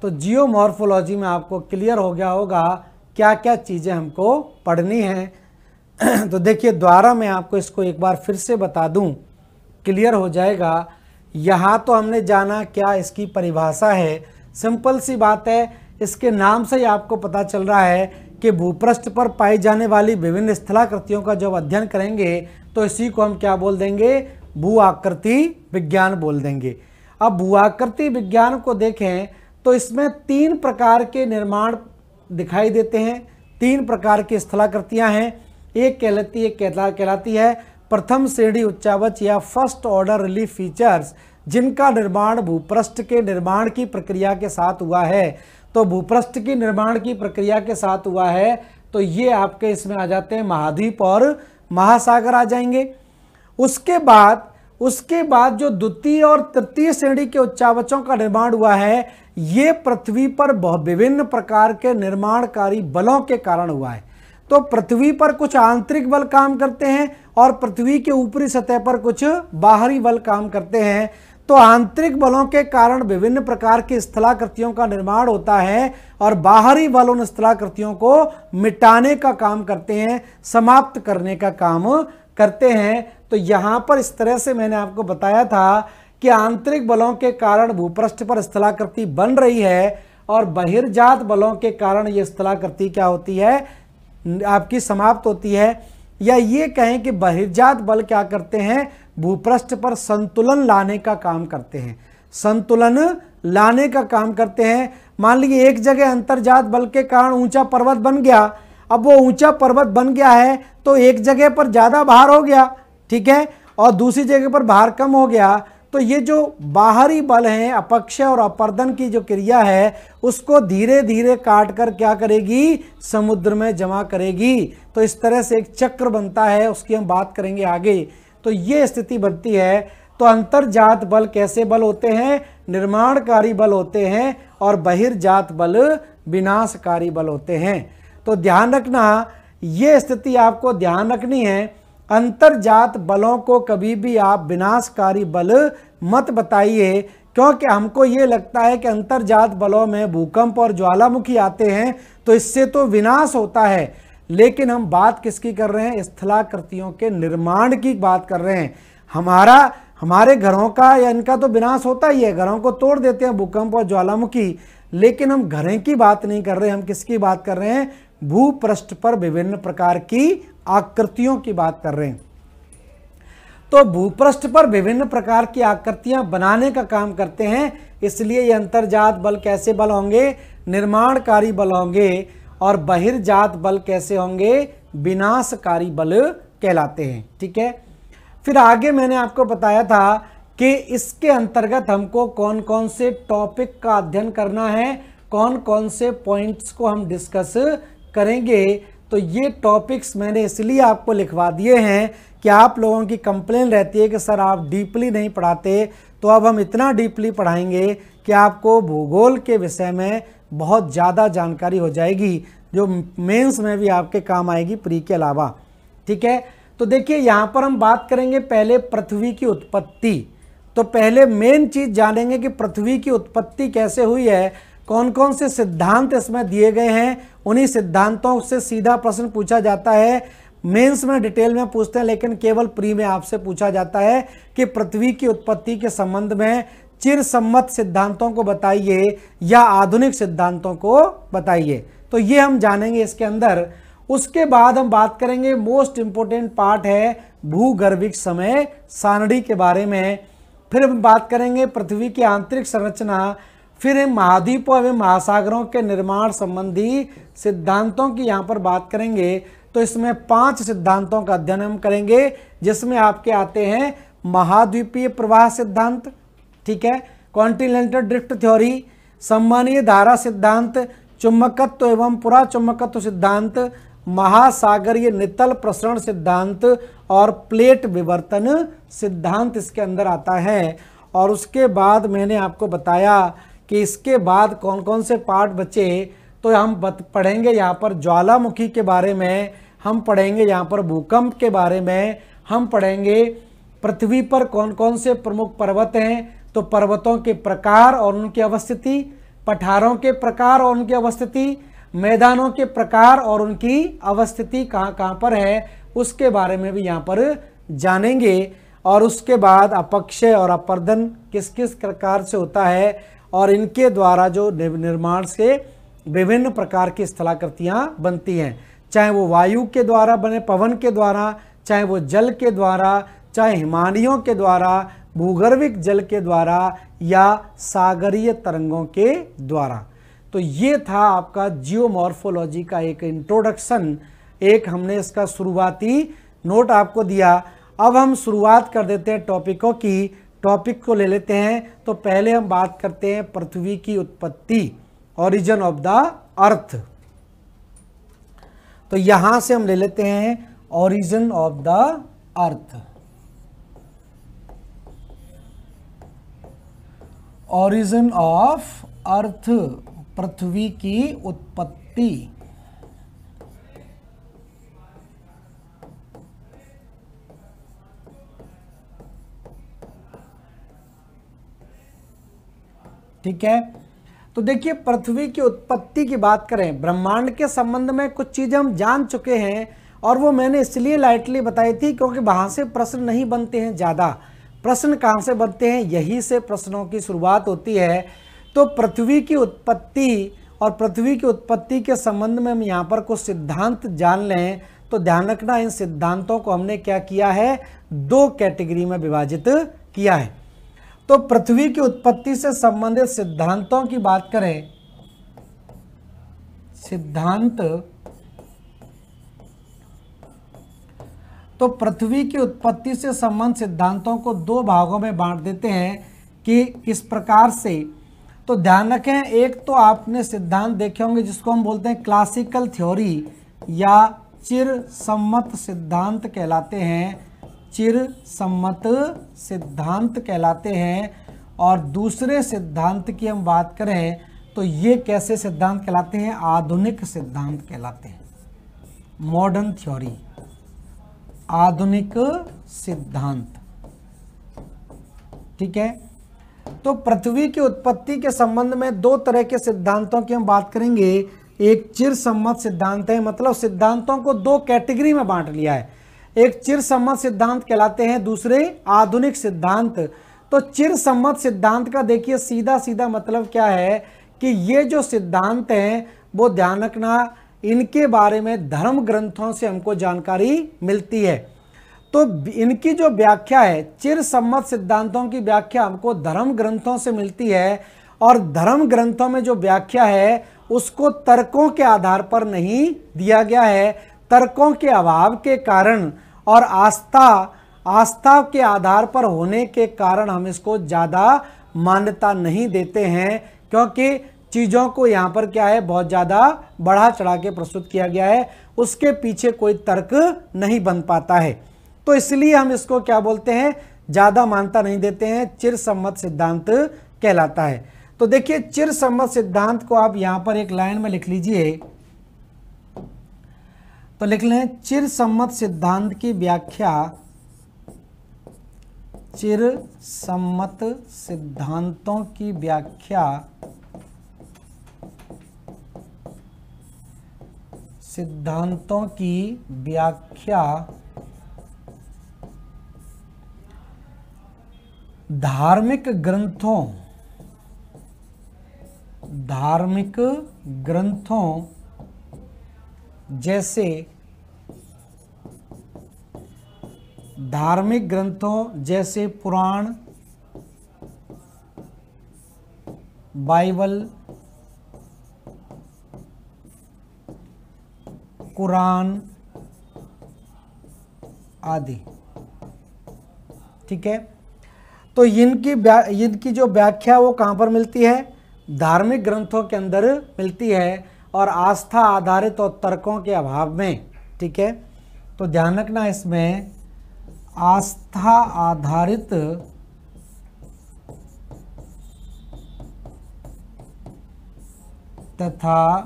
तो जियोमॉर्फोलॉजी में आपको क्लियर हो गया होगा क्या क्या चीज़ें हमको पढ़नी हैं। तो देखिए द्वारा मैं आपको इसको एक बार फिर से बता दूं, क्लियर हो जाएगा। यहाँ तो हमने जाना क्या इसकी परिभाषा है, सिंपल सी बात है, इसके नाम से ही आपको पता चल रहा है कि भूपृष्ठ पर पाई जाने वाली विभिन्न स्थलाकृतियों का जब अध्ययन करेंगे तो इसी को हम क्या बोल देंगे, भू आकृति विज्ञान बोल देंगे। अब भू आकृति विज्ञान को देखें तो इसमें 3 प्रकार के निर्माण दिखाई देते हैं, 3 प्रकार की स्थलाकृतियां हैं। एक कहलाती है प्रथम श्रेणी उच्चावच या फर्स्ट ऑर्डर रिलीफ फीचर्स, जिनका निर्माण भूपृष्ठ के निर्माण की प्रक्रिया के साथ हुआ है। तो भूपृष्ठ की निर्माण की प्रक्रिया के साथ हुआ है तो ये आपके इसमें आ जाते हैं महाद्वीप और महासागर आ जाएंगे। उसके बाद जो द्वितीय और तृतीय श्रेणी के उच्चावचों का निर्माण हुआ है, ये पृथ्वी पर विभिन्न प्रकार के निर्माणकारी बलों के कारण हुआ है। तो पृथ्वी पर कुछ आंतरिक बल काम करते हैं और पृथ्वी के ऊपरी सतह पर कुछ बाहरी बल काम करते हैं। तो आंतरिक बलों के कारण विभिन्न प्रकार की स्थलाकृतियों का निर्माण होता है और बाहरी बल उन स्थलाकृतियों को मिटाने का काम करते हैं, समाप्त करने का काम करते हैं। तो यहाँ पर इस तरह से मैंने आपको बताया था कि आंतरिक बलों के कारण भूपृष्ठ पर स्थलाकृति बन रही है और बहिर्जात बलों के कारण ये स्थलाकृति क्या होती है, आपकी समाप्त होती है। या ये कहें कि बहिर्जात बल क्या करते हैं, भूपृष्ठ पर संतुलन लाने का काम करते हैं, संतुलन लाने का काम करते हैं। मान लीजिए एक जगह अंतर्जात बल के कारण ऊंचा पर्वत बन गया, अब वो ऊंचा पर्वत बन गया है तो एक जगह पर ज़्यादा भार हो गया, ठीक है, और दूसरी जगह पर भार कम हो गया। तो ये जो बाहरी बल हैं, अपक्षय और अपर्दन की जो क्रिया है, उसको धीरे धीरे काट कर क्या करेगी, समुद्र में जमा करेगी। तो इस तरह से एक चक्र बनता है, उसकी हम बात करेंगे आगे। तो ये स्थिति बनती है। तो अंतर्जात बल कैसे बल होते हैं, निर्माणकारी बल होते हैं, और बहिर्जात बल विनाशकारी बल होते हैं। तो ध्यान रखना, ये स्थिति आपको ध्यान रखनी है। अंतर्जात बलों को कभी भी आप विनाशकारी बल मत बताइए, क्योंकि हमको ये लगता है कि अंतर्जात बलों में भूकंप और ज्वालामुखी आते हैं तो इससे तो विनाश होता है। लेकिन हम बात किसकी कर रहे हैं, स्थलाकृतियों के निर्माण की बात कर रहे हैं। हमारे घरों का या इनका तो विनाश होता ही है, घरों को तोड़ देते हैं भूकंप और ज्वालामुखी। लेकिन हम घरों की बात नहीं कर रहे, हम किसकी बात कर रहे हैं, भूपृष्ठ पर विभिन्न प्रकार की आकृतियों की बात कर रहे हैं। तो भूपृष्ठ पर विभिन्न प्रकार की आकृतियां बनाने का काम करते हैं, इसलिए ये अंतर्जात बल कैसे बल होंगे, निर्माणकारी बल होंगे, और बहिर्जात बल कैसे होंगे, विनाशकारी बल कहलाते हैं। ठीक है, फिर आगे मैंने आपको बताया था कि इसके अंतर्गत हमको कौन कौन से टॉपिक का अध्ययन करना है, कौन कौन से पॉइंट्स को हम डिस्कस करेंगे। तो ये टॉपिक्स मैंने इसलिए आपको लिखवा दिए हैं कि आप लोगों की कंप्लेन रहती है कि सर आप डीपली नहीं पढ़ाते, तो अब हम इतना डीपली पढ़ाएंगे कि आपको भूगोल के विषय में बहुत ज़्यादा जानकारी हो जाएगी, जो मेंस में भी आपके काम आएगी प्री के अलावा। ठीक है, तो देखिए यहाँ पर हम बात करेंगे पहले पृथ्वी की उत्पत्ति। तो पहले मेन चीज़ जानेंगे कि पृथ्वी की उत्पत्ति कैसे हुई है, कौन कौन से सिद्धांत इसमें दिए गए हैं, उन्हीं सिद्धांतों से सीधा प्रश्न पूछा जाता है। मेंस में डिटेल में पूछते हैं, लेकिन केवल प्री में आपसे पूछा जाता है कि पृथ्वी की उत्पत्ति के संबंध में चिरसम्मत सिद्धांतों को बताइए या आधुनिक सिद्धांतों को बताइए। तो ये हम जानेंगे इसके अंदर। उसके बाद हम बात करेंगे, मोस्ट इंपोर्टेंट पार्ट है भूगर्भिक समय सारणी के बारे में। फिर हम बात करेंगे पृथ्वी की आंतरिक संरचना, फिर हम महाद्वीपों एवं महासागरों के निर्माण संबंधी सिद्धांतों की यहाँ पर बात करेंगे। तो इसमें 5 सिद्धांतों का अध्ययन हम करेंगे, जिसमें आपके आते हैं महाद्वीपीय प्रवाह सिद्धांत, ठीक है। कॉन्टिनेंटल ड्रिफ्ट थ्योरी, सम्मानीय धारा सिद्धांत, चुंबकत्व एवं पुरा चुंबकत्व सिद्धांत, महासागरीय नितल प्रसरण सिद्धांत और प्लेट विवर्तन सिद्धांत इसके अंदर आता है। और उसके बाद मैंने आपको बताया कि इसके बाद कौन कौन से पार्ट बचे, तो हम पढ़ेंगे यहाँ पर ज्वालामुखी के बारे में, हम पढ़ेंगे यहाँ पर भूकंप के बारे में, हम पढ़ेंगे पृथ्वी पर कौन कौन से प्रमुख पर्वत हैं, तो पर्वतों के प्रकार और उनकी अवस्थिति, पठारों के प्रकार और उनकी अवस्थिति, मैदानों के प्रकार और उनकी अवस्थिति कहाँ कहाँ पर है, उसके बारे में भी यहाँ पर जानेंगे। और उसके बाद अपक्षय और अपर्दन किस किस प्रकार से होता है और इनके द्वारा जो निर्माण से विभिन्न प्रकार की स्थलाकृतियाँ बनती हैं, चाहे वो वायु के द्वारा बने, पवन के द्वारा, चाहे वो जल के द्वारा, चाहे हिमालयों के द्वारा, भूगर्भिक जल के द्वारा या सागरीय तरंगों के द्वारा। तो ये था आपका जियोमॉर्फोलॉजी का एक इंट्रोडक्शन, एक हमने इसका शुरुआती नोट आपको दिया। अब हम शुरुआत कर देते हैं टॉपिकों की, टॉपिक को ले लेते हैं। तो पहले हम बात करते हैं पृथ्वी की उत्पत्ति, ओरिजिन ऑफ द अर्थ। तो यहां से हम ले लेते हैं origin of the earth. Origin of earth, पृथ्वी की उत्पत्ति। ठीक है। तो देखिए पृथ्वी की उत्पत्ति की बात करें, ब्रह्मांड के संबंध में कुछ चीजें हम जान चुके हैं और वो मैंने इसलिए लाइटली बताई थी क्योंकि वहां से प्रश्न नहीं बनते हैं ज़्यादा। प्रश्न कहाँ से बनते हैं, यहीं से प्रश्नों की शुरुआत होती है। तो पृथ्वी की उत्पत्ति और पृथ्वी की उत्पत्ति के संबंध में हम यहाँ पर कुछ सिद्धांत जान लें तो ध्यान रखना, इन सिद्धांतों को हमने क्या किया है, दो कैटेगरी में विभाजित किया है। तो पृथ्वी की उत्पत्ति से संबंधित सिद्धांतों की बात करें, सिद्धांत, तो पृथ्वी की उत्पत्ति से संबंधित सिद्धांतों को दो भागों में बांट देते हैं कि किस प्रकार से। तो ध्यान रखें, एक तो आपने सिद्धांत देखे होंगे जिसको हम बोलते हैं क्लासिकल थ्योरी या चिर सम्मत सिद्धांत कहलाते हैं, चिर सम्मत सिद्धांत कहलाते हैं। और दूसरे सिद्धांत की हम बात करें तो ये कैसे सिद्धांत कहलाते हैं, आधुनिक सिद्धांत कहलाते हैं, मॉडर्न थ्योरी, आधुनिक सिद्धांत। ठीक है। तो पृथ्वी की उत्पत्ति के संबंध में दो तरह के सिद्धांतों की हम बात करेंगे। एक चिर सम्मत सिद्धांत है, मतलब सिद्धांतों को दो कैटेगरी में बांट लिया है, एक चिर सम्मत सिद्धांत कहलाते हैं, दूसरे आधुनिक सिद्धांत। तो चिर सम्मत सिद्धांत का देखिए सीधा सीधा मतलब क्या है कि ये जो सिद्धांत हैं वो ध्यान रखना, इनके बारे में धर्म ग्रंथों से हमको जानकारी मिलती है। तो इनकी जो व्याख्या है, चिर सम्मत सिद्धांतों की व्याख्या हमको धर्म ग्रंथों से मिलती है और धर्म ग्रंथों में जो व्याख्या है उसको तर्कों के आधार पर नहीं दिया गया है। तर्कों के अभाव के कारण और आस्था के आधार पर होने के कारण हम इसको ज़्यादा मान्यता नहीं देते हैं, क्योंकि चीज़ों को यहाँ पर क्या है, बहुत ज़्यादा बढ़ा चढ़ा के प्रस्तुत किया गया है, उसके पीछे कोई तर्क नहीं बन पाता है। तो इसलिए हम इसको क्या बोलते हैं, ज़्यादा मान्यता नहीं देते हैं, चिर सम्मत सिद्धांत कहलाता है। तो देखिए चिर सम्मत सिद्धांत को आप यहाँ पर एक लाइन में लिख लीजिए। तो लिख लें, चिर सम्मत सिद्धांत की व्याख्या, चिर सम्मत सिद्धांतों की व्याख्या धार्मिक ग्रंथों जैसे पुराण, बाइबल, कुरान आदि। ठीक है। तो इनकी जो व्याख्या वो कहाँ पर मिलती है? धार्मिक ग्रंथों के अंदर मिलती है और आस्था आधारित और तर्कों के अभाव में। ठीक है, तो ध्यान रखना इसमें आस्था आधारित तथा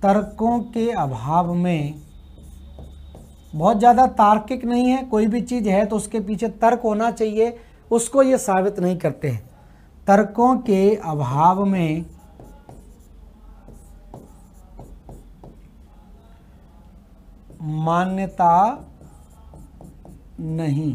तर्कों के अभाव में। बहुत ज़्यादा तार्किक नहीं है, कोई भी चीज़ है तो उसके पीछे तर्क होना चाहिए, उसको ये साबित नहीं करते हैं। तर्कों के अभाव में मान्यता नहीं।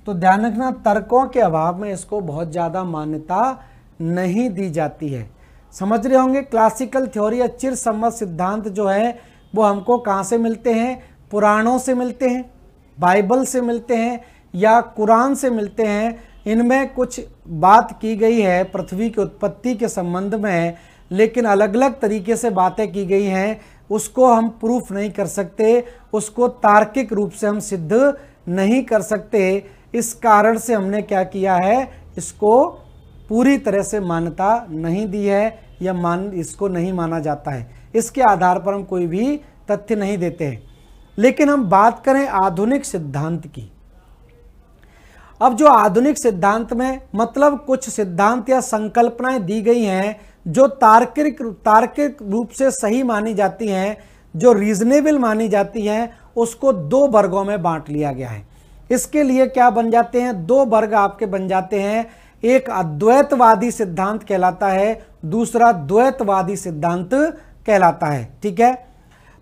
तो ध्यान रखना, तर्कों के अभाव में इसको बहुत ज़्यादा मान्यता नहीं दी जाती है। समझ रहे होंगे, क्लासिकल थ्योरी या चिर सम्मत सिद्धांत जो है वो हमको कहाँ से मिलते हैं? पुराणों से मिलते हैं, बाइबल से मिलते हैं या कुरान से मिलते हैं। इनमें कुछ बात की गई है पृथ्वी की उत्पत्ति के संबंध में, लेकिन अलग अलग तरीके से बातें की गई हैं, उसको हम प्रूफ नहीं कर सकते, उसको तार्किक रूप से हम सिद्ध नहीं कर सकते। इस कारण से हमने क्या किया है, इसको पूरी तरह से मान्यता नहीं दी है या इसको नहीं माना जाता है। इसके आधार पर हम कोई भी तथ्य नहीं देते हैं। लेकिन हम बात करें आधुनिक सिद्धांत की। अब जो आधुनिक सिद्धांत में मतलब कुछ सिद्धांत या संकल्पनाएं दी गई हैं जो तार्किक रूप से सही मानी जाती हैं, जो रीजनेबल मानी जाती हैं, उसको दो वर्गों में बांट लिया गया है। इसके लिए क्या बन जाते हैं? दो वर्ग आपके बन जाते हैं। एक अद्वैतवादी सिद्धांत कहलाता है, दूसरा द्वैतवादी सिद्धांत कहलाता है। ठीक है,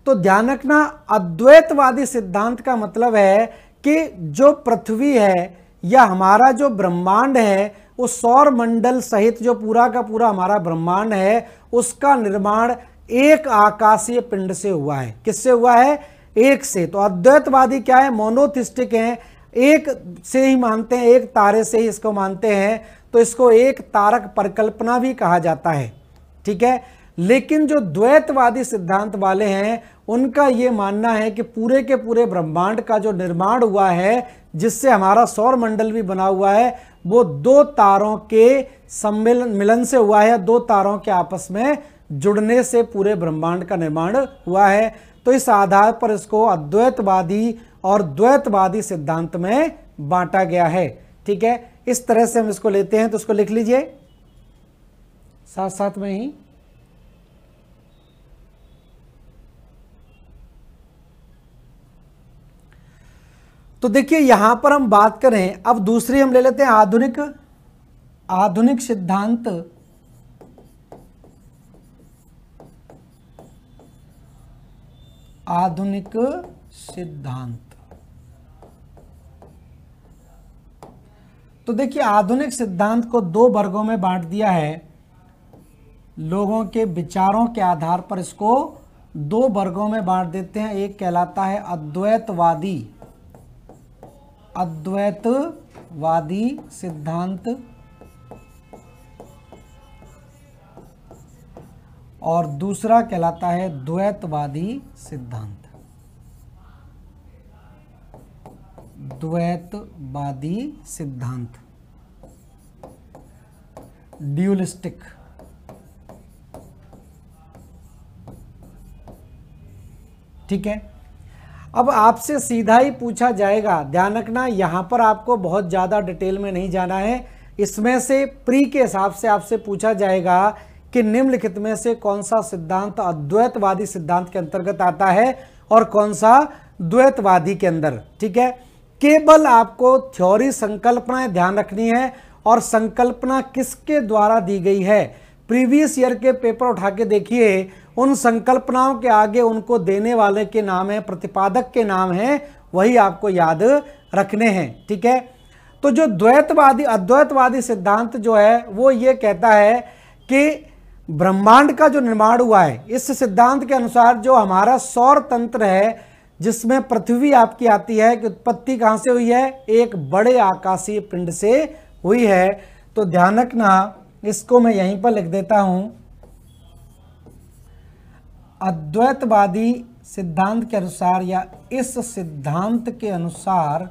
तो ध्यान रखना, अद्वैतवादी सिद्धांत का मतलब है कि जो पृथ्वी है या हमारा जो ब्रह्मांड है, उस सौर मंडल सहित जो पूरा का पूरा हमारा ब्रह्मांड है, उसका निर्माण एक आकाशीय पिंड से हुआ है। किससे हुआ है? एक से। तो अद्वैतवादी क्या है? मोनोथिस्टिक हैं, एक से ही मानते हैं, एक तारे से ही इसको मानते हैं, तो इसको एक तारक परिकल्पना भी कहा जाता है। ठीक है, लेकिन जो द्वैतवादी सिद्धांत वाले हैं उनका ये मानना है कि पूरे के पूरे ब्रह्मांड का जो निर्माण हुआ है, जिससे हमारा सौर मंडल भी बना हुआ है, वो दो तारों के मिलन से हुआ है, दो तारों के आपस में जुड़ने से पूरे ब्रह्मांड का निर्माण हुआ है। तो इस आधार पर इसको अद्वैतवादी और द्वैतवादी सिद्धांत में बांटा गया है। ठीक है, इस तरह से हम इसको लेते हैं, तो इसको लिख लीजिए साथ साथ में ही। तो देखिए यहां पर हम बात करें, अब दूसरी हम ले लेते हैं आधुनिक सिद्धांत। आधुनिक सिद्धांत। तो देखिए आधुनिक सिद्धांत को दो वर्गों में बांट दिया है। लोगों के विचारों के आधार पर इसको दो वर्गों में बांट देते हैं। एक कहलाता है अद्वैतवादी सिद्धांत और दूसरा कहलाता है द्वैतवादी सिद्धांत। द्वैतवादी सिद्धांत, ड्यूलिस्टिक। ठीक है, अब आपसे सीधा ही पूछा जाएगा, ध्यान रखना यहां पर आपको बहुत ज्यादा डिटेल में नहीं जाना है। इसमें से प्री के हिसाब से आपसे पूछा जाएगा कि निम्नलिखित में से कौन सा सिद्धांत अद्वैतवादी सिद्धांत के अंतर्गत आता है और कौन सा द्वैतवादी के अंदर। ठीक है, केवल आपको थ्योरी संकल्पनाएं ध्यान रखनी है और संकल्पना किसके द्वारा दी गई है। प्रीवियस ईयर के पेपर उठा के देखिए, उन संकल्पनाओं के आगे उनको देने वाले के नाम है, प्रतिपादक के नाम है, वही आपको याद रखने हैं। ठीक है, तो जो अद्वैतवादी सिद्धांत जो है वो ये कहता है कि ब्रह्मांड का जो निर्माण हुआ है, इस सिद्धांत के अनुसार जो हमारा सौर तंत्र है जिसमें पृथ्वी आपकी आती है, कि उत्पत्ति कहां से हुई है? एक बड़े आकाशीय पिंड से हुई है। तो ध्यान रखना, इसको मैं यहीं पर लिख देता हूं। अद्वैतवादी सिद्धांत के अनुसार या इस सिद्धांत के अनुसार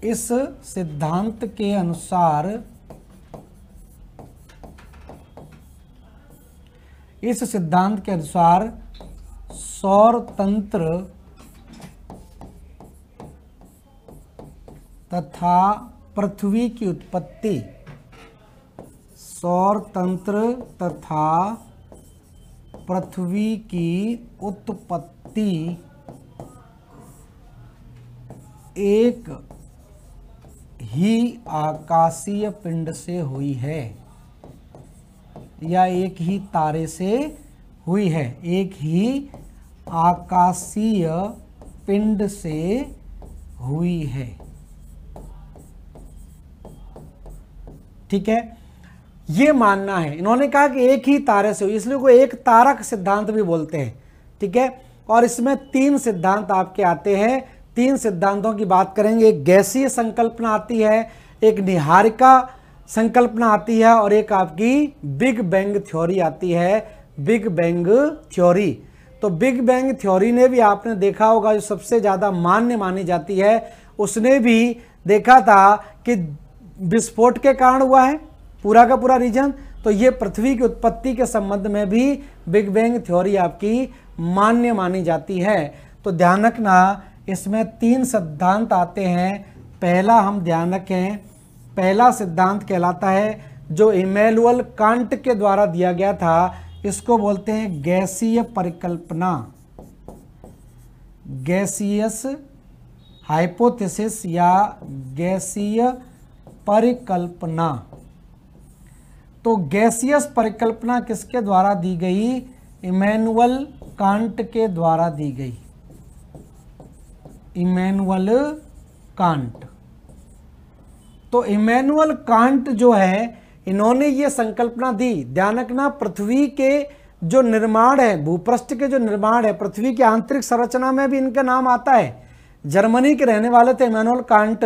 इस सिद्धांत के अनुसार सौर तंत्र तथा पृथ्वी की उत्पत्ति, सौर तंत्र तथा पृथ्वी की उत्पत्ति एक ही आकाशीय पिंड से हुई है, या एक ही तारे से हुई है, एक ही आकाशीय पिंड से हुई है। ठीक है, ये मानना है। इन्होंने कहा कि एक ही तारे से हुई, इसलिए को एक तारक सिद्धांत भी बोलते हैं। ठीक है, और इसमें 3 सिद्धांत आपके आते हैं। 3 सिद्धांतों की बात करेंगे। एक गैसीय संकल्पना आती है, एक निहारिका संकल्पना आती है, और एक आपकी बिग बैंग थ्योरी आती है, बिग बैंग थ्योरी। तो बिग बैंग थ्योरी ने भी आपने देखा होगा, जो सबसे ज़्यादा मान्य मानी जाती है, उसने भी देखा था कि विस्फोट के कारण हुआ है पूरा का पूरा रीजन। तो ये पृथ्वी की उत्पत्ति के संबंध में भी बिग बैंग थ्योरी आपकी मान्य मानी जाती है। तो ध्यान रखना, इसमें 3 सिद्धांत आते हैं। पहला हम ध्यान रखें, पहला सिद्धांत कहलाता है जो इमैनुअल कांट के द्वारा दिया गया था, इसको बोलते हैं गैसीय परिकल्पना, गैसियस हाइपोथेसिस या गैसीय परिकल्पना। तो गैसियस परिकल्पना किसके द्वारा दी गई? इमैनुअल कांट के द्वारा दी गई, इमैनुअल कांट। तो इमैनुअल कांट जो है, इन्होंने ये संकल्पना दी। ध्यान रखना, पृथ्वी के जो निर्माण है, भूपृष्ठ के जो निर्माण है, पृथ्वी की आंतरिक संरचना में भी इनका नाम आता है। जर्मनी के रहने वाले थे इमैनुअल कांट।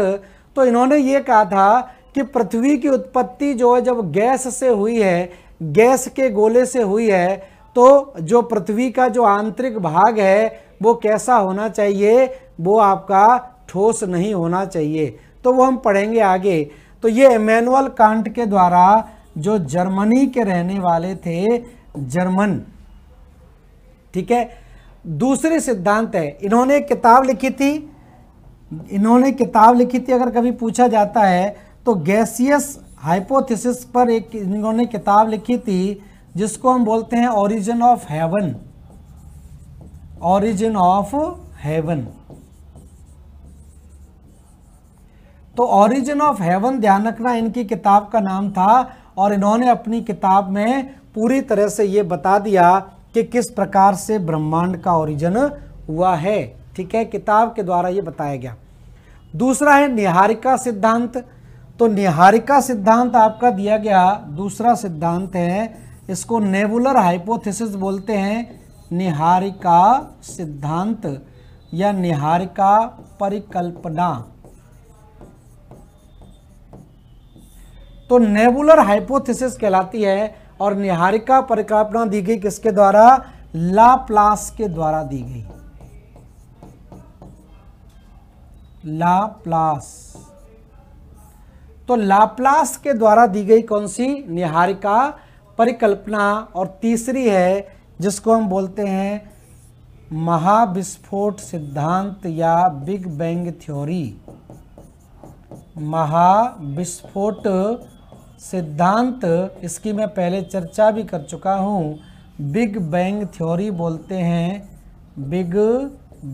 तो इन्होंने ये कहा था कि पृथ्वी की उत्पत्ति जो है जब गैस से हुई है, गैस के गोले से हुई है, तो जो पृथ्वी का जो आंतरिक भाग है वो कैसा होना चाहिए? वो आपका ठोस नहीं होना चाहिए। तो वो हम पढ़ेंगे आगे। तो ये इमैनुअल कांट के द्वारा, जो जर्मनी के रहने वाले थे, जर्मन, ठीक है। दूसरे सिद्धांत है, इन्होंने एक किताब लिखी थी, अगर कभी पूछा जाता है तो गैसियस हाइपोथेसिस पर एक इन्होंने किताब लिखी थी, जिसको हम बोलते हैं origin of haven, origin of haven. तो ओरिजिन ऑफ हेवन, ध्यान रखना, इनकी किताब का नाम था। और इन्होंने अपनी किताब में पूरी तरह से ये बता दिया कि किस प्रकार से ब्रह्मांड का ओरिजिन हुआ है। ठीक है, किताब के द्वारा ये बताया गया। दूसरा है निहारिका सिद्धांत। तो निहारिका सिद्धांत आपका दिया गया दूसरा सिद्धांत है, इसको नेबुलर हाइपोथेसिस बोलते हैं, निहारिका सिद्धांत या निहारिका परिकल्पना। तो नेबुलर हाइपोथेसिस कहलाती है, और निहारिका परिकल्पना दी गई किसके द्वारा? लाप्लास के द्वारा दी गई, लाप्लास। तो लाप्लास के द्वारा दी गई कौन सी? निहारिका परिकल्पना। और तीसरी है जिसको हम बोलते हैं महाविस्फोट सिद्धांत या बिग बैंग थ्योरी, महाविस्फोट सिद्धांत। इसकी मैं पहले चर्चा भी कर चुका हूँ। बिग बैंग थ्योरी बोलते हैं, big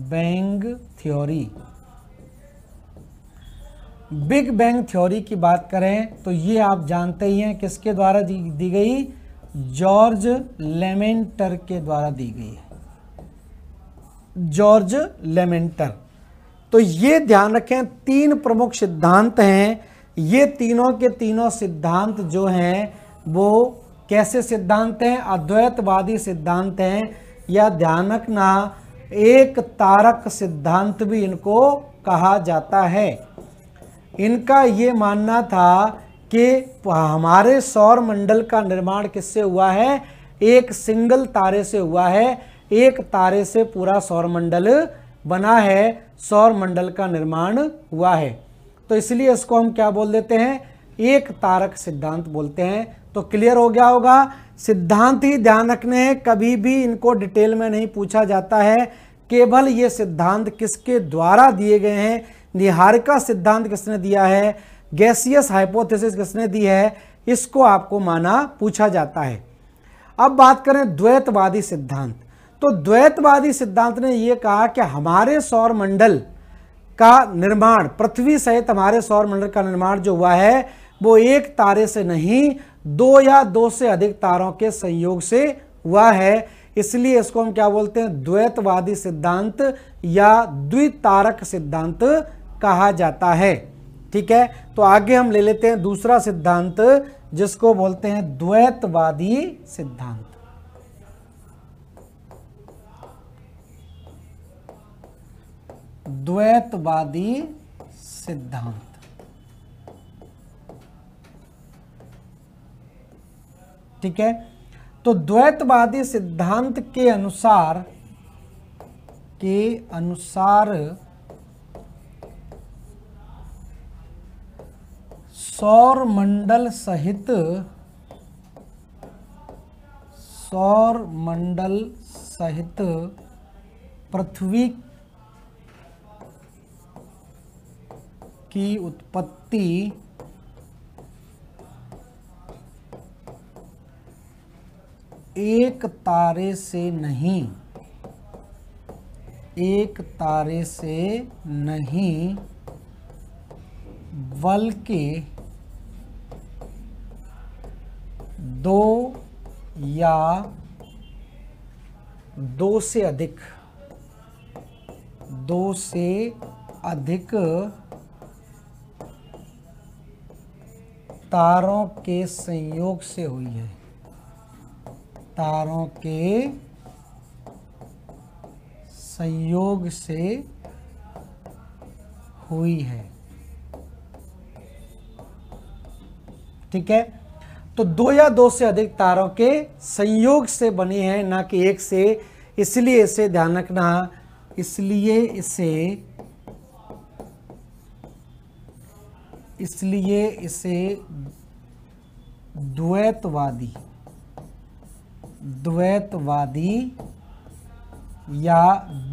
bang theory. Big bang theory की बात करें तो ये आप जानते ही हैं किसके द्वारा दी गई? जॉर्ज लेमेंटर के द्वारा दी गई है, जॉर्ज लेमेंटर। तो ये ध्यान रखें, 3 प्रमुख सिद्धांत हैं। ये तीनों के तीनों सिद्धांत जो हैं वो कैसे सिद्धांत हैं? अद्वैतवादी सिद्धांत हैं, या ध्यान रखना एक तारक सिद्धांत भी इनको कहा जाता है। इनका ये मानना था कि हमारे सौर मंडल का निर्माण किससे हुआ है? एक सिंगल तारे से हुआ है, एक तारे से पूरा सौर मंडल बना है, सौर मंडल का निर्माण हुआ है। तो इसलिए इसको हम क्या बोल देते हैं, एक तारक सिद्धांत बोलते हैं। तो क्लियर हो गया होगा, सिद्धांत ही ध्यान रखने हैं, कभी भी इनको डिटेल में नहीं पूछा जाता है, केवल ये सिद्धांत किसके द्वारा दिए गए हैं, निहारिका सिद्धांत किसने दिया है, गैसियस हाइपोथेसिस किसने दी है, इसको आपको माना पूछा जाता है। अब बात करें द्वैतवादी सिद्धांत। तो द्वैतवादी सिद्धांत ने यह कहा कि हमारे सौर मंडल का निर्माण, पृथ्वी सहित हमारे सौर मंडल का निर्माण जो हुआ है वो एक तारे से नहीं, दो या दो से अधिक तारों के संयोग से हुआ है। इसलिए इसको हम क्या बोलते हैं, द्वैतवादी सिद्धांत या द्वितारक सिद्धांत कहा जाता है। ठीक है, तो आगे हम ले लेते हैं दूसरा सिद्धांत जिसको बोलते हैं द्वैतवादी सिद्धांत। द्वैतवादी सिद्धांत, ठीक है। तो द्वैतवादी सिद्धांत के अनुसार सौर मंडल सहित पृथ्वी की उत्पत्ति एक तारे से नहीं बल्कि दो या दो से अधिक तारों के संयोग से हुई है। तारों के संयोग से हुई है। ठीक है, तो दो या दो से अधिक तारों के संयोग से बनी है, ना कि एक से। इसलिए इसे ध्यान रखना, इसलिए इसे द्वैतवादी या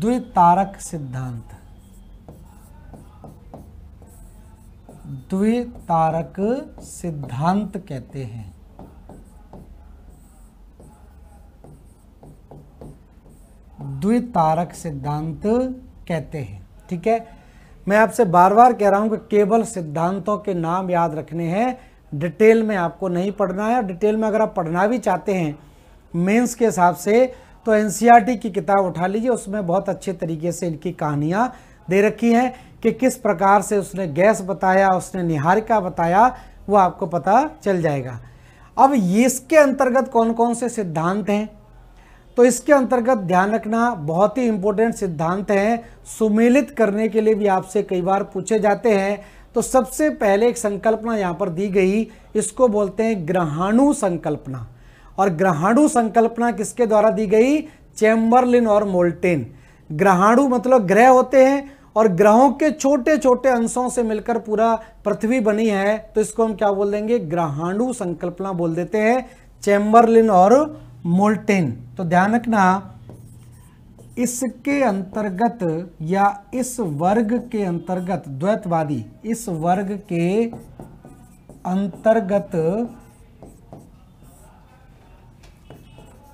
द्वितारक सिद्धांत कहते हैं। द्वितारक सिद्धांत कहते हैं। ठीक है, मैं आपसे बार बार कह रहा हूं कि केवल सिद्धांतों के नाम याद रखने हैं, डिटेल में आपको नहीं पढ़ना है। डिटेल में अगर आप पढ़ना भी चाहते हैं मेंस के हिसाब से, तो एनसीईआरटी की किताब उठा लीजिए, उसमें बहुत अच्छे तरीके से इनकी कहानियां दे रखी हैं कि किस प्रकार से उसने गैस बताया, उसने निहारिका बताया, वो आपको पता चल जाएगा। अब इसके अंतर्गत कौन कौन से सिद्धांत हैं, तो इसके अंतर्गत ध्यान रखना बहुत ही इंपॉर्टेंट सिद्धांत हैं, सुमेलित करने के लिए भी आपसे कई बार पूछे जाते हैं। तो सबसे पहले एक संकल्पना यहाँ पर दी गई, इसको बोलते हैं ग्रहाणु संकल्पना। और ग्रहाणु संकल्पना किसके द्वारा दी गई, चैम्बरलिन और मोल्टेन। ग्रहाणु मतलब ग्रह होते हैं, और ग्रहों के छोटे छोटे अंशों से मिलकर पूरा पृथ्वी बनी है, तो इसको हम क्या बोल देंगे, ग्रहाणु संकल्पना बोल देते हैं, चैम्बरलिन और मोल्टेन। तो ध्यान रखना, इसके अंतर्गत या इस वर्ग के अंतर्गत, द्वैतवादी इस वर्ग के अंतर्गत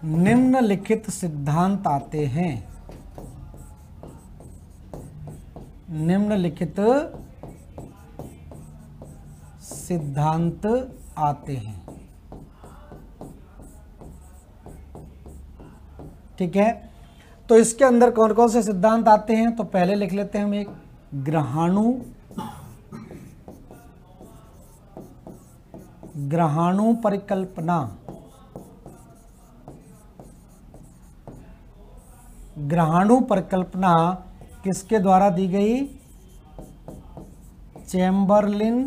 निम्नलिखित सिद्धांत आते हैं। निम्नलिखित सिद्धांत आते हैं। ठीक है, तो इसके अंदर कौन कौन से सिद्धांत आते हैं, तो पहले लिख लेते हैं हम एक ग्रहाणु परिकल्पना। ग्रहाणु परिकल्पना किसके द्वारा दी गई, चैम्बरलिन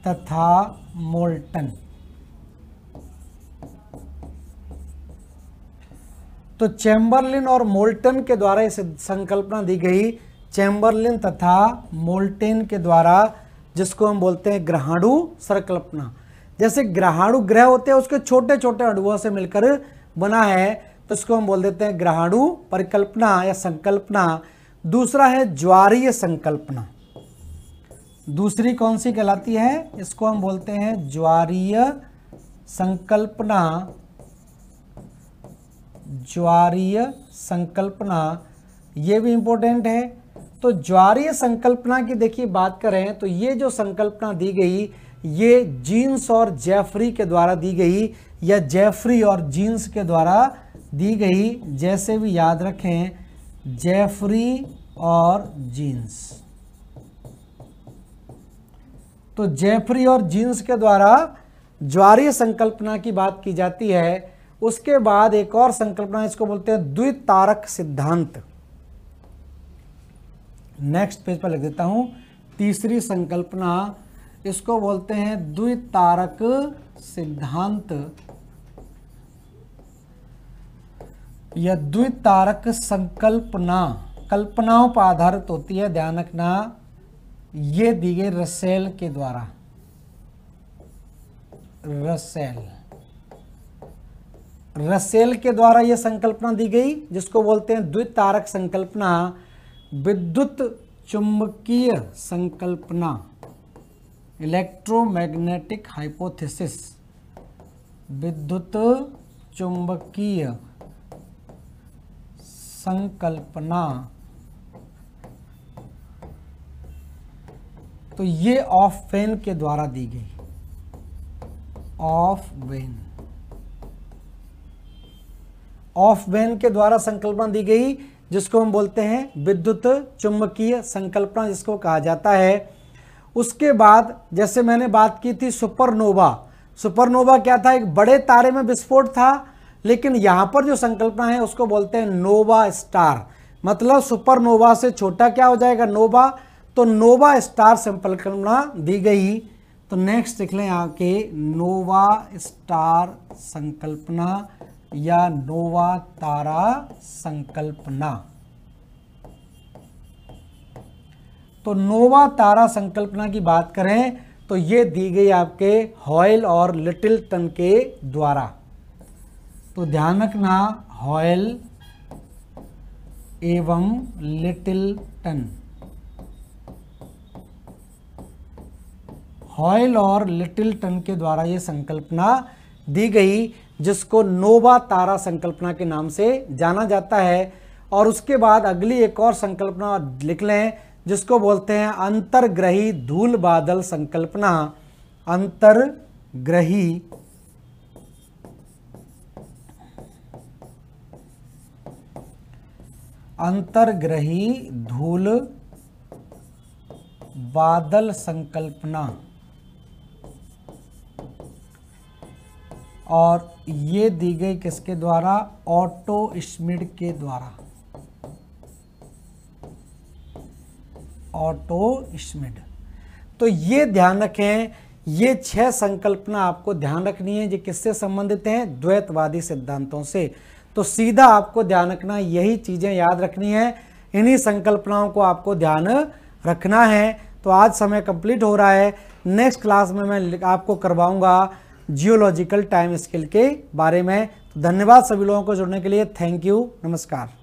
तथा मोल्टन। तो चैम्बरलिन और मोल्टन के द्वारा इस संकल्पना दी गई चैम्बरलिन तथा मोल्टेन के द्वारा, जिसको हम बोलते हैं ग्रहाणु संकल्पना। जैसे ग्रहाणु ग्रह होते हैं उसके छोटे छोटे अणुओं से मिलकर बना है, तो इसको हम बोल देते हैं ग्रहाणु परिकल्पना या संकल्पना। दूसरा है ज्वारीय संकल्पना। दूसरी कौन सी कहलाती है? इसको हम बोलते हैं ज्वारीय संकल्पना। ज्वारीय संकल्पना ये भी इंपॉर्टेंट है। तो ज्वारीय संकल्पना की देखिए बात करें तो ये जो संकल्पना दी गई ये जीन्स और जेफरी के द्वारा दी गई, या जेफरी और जीन्स के द्वारा दी गई, जैसे भी याद रखें, जेफरी और जीन्स। तो जेफरी और जीन्स के द्वारा ज्वारीय संकल्पना की बात की जाती है। उसके बाद एक और संकल्पना, इसको बोलते हैं द्वितारक सिद्धांत। नेक्स्ट पेज पर लिख देता हूं। तीसरी संकल्पना, इसको बोलते हैं द्वितारक सिद्धांत या द्वितारक संकल्पना। कल्पनाओं पर आधारित होती है, ध्यान रखना। ये दी गई रसेल के द्वारा। रसेल के द्वारा यह संकल्पना दी गई, जिसको बोलते हैं द्वितारक संकल्पना। विद्युत चुंबकीय संकल्पना, इलेक्ट्रोमैग्नेटिक हाइपोथेसिस। विद्युत चुंबकीय संकल्पना, तो ये ऑफ वेन के द्वारा दी गई। ऑफ वेन के द्वारा संकल्पना दी गई, जिसको हम बोलते हैं विद्युत चुंबकीय संकल्पना, जिसको कहा जाता है। उसके बाद जैसे मैंने बात की थी सुपरनोवा। सुपरनोवा क्या था? एक बड़े तारे में विस्फोट था, लेकिन यहां पर जो संकल्पना है उसको बोलते हैं नोवा स्टार। मतलब सुपरनोवा से छोटा क्या हो जाएगा? नोवा। तो नोवा स्टार संकल्पना दी गई। तो नेक्स्ट देख लें यहाँ के, नोवा स्टार संकल्पना या नोवा तारा संकल्पना। तो नोवा तारा संकल्पना की बात करें तो ये दी गई आपके हॉयल और लिटिलटन के द्वारा। तो ध्यान रखना, हॉयल एवं लिटिलटन। हॉयल और लिटिलटन के द्वारा ये संकल्पना दी गई, जिसको नोवा तारा संकल्पना के नाम से जाना जाता है। और उसके बाद अगली एक और संकल्पना लिख लें, जिसको बोलते हैं अंतर्ग्रही धूल बादल संकल्पना। अंतर्ग्रही धूल बादल संकल्पना। और ये दी गई किसके द्वारा? ऑटो श्मिड के द्वारा। ऑटो श्मिड। तो ये ध्यान रखें, ये 6 संकल्पना आपको ध्यान रखनी है। ये किससे संबंधित हैं? द्वैतवादी सिद्धांतों से। तो सीधा आपको ध्यान रखना, यही चीजें याद रखनी है, इन्हीं संकल्पनाओं को आपको ध्यान रखना है। तो आज समय कंप्लीट हो रहा है। नेक्स्ट क्लास में मैं आपको करवाऊंगा जियोलॉजिकल टाइम स्केल के बारे में। तो धन्यवाद सभी लोगों को जुड़ने के लिए। थैंक यू, नमस्कार।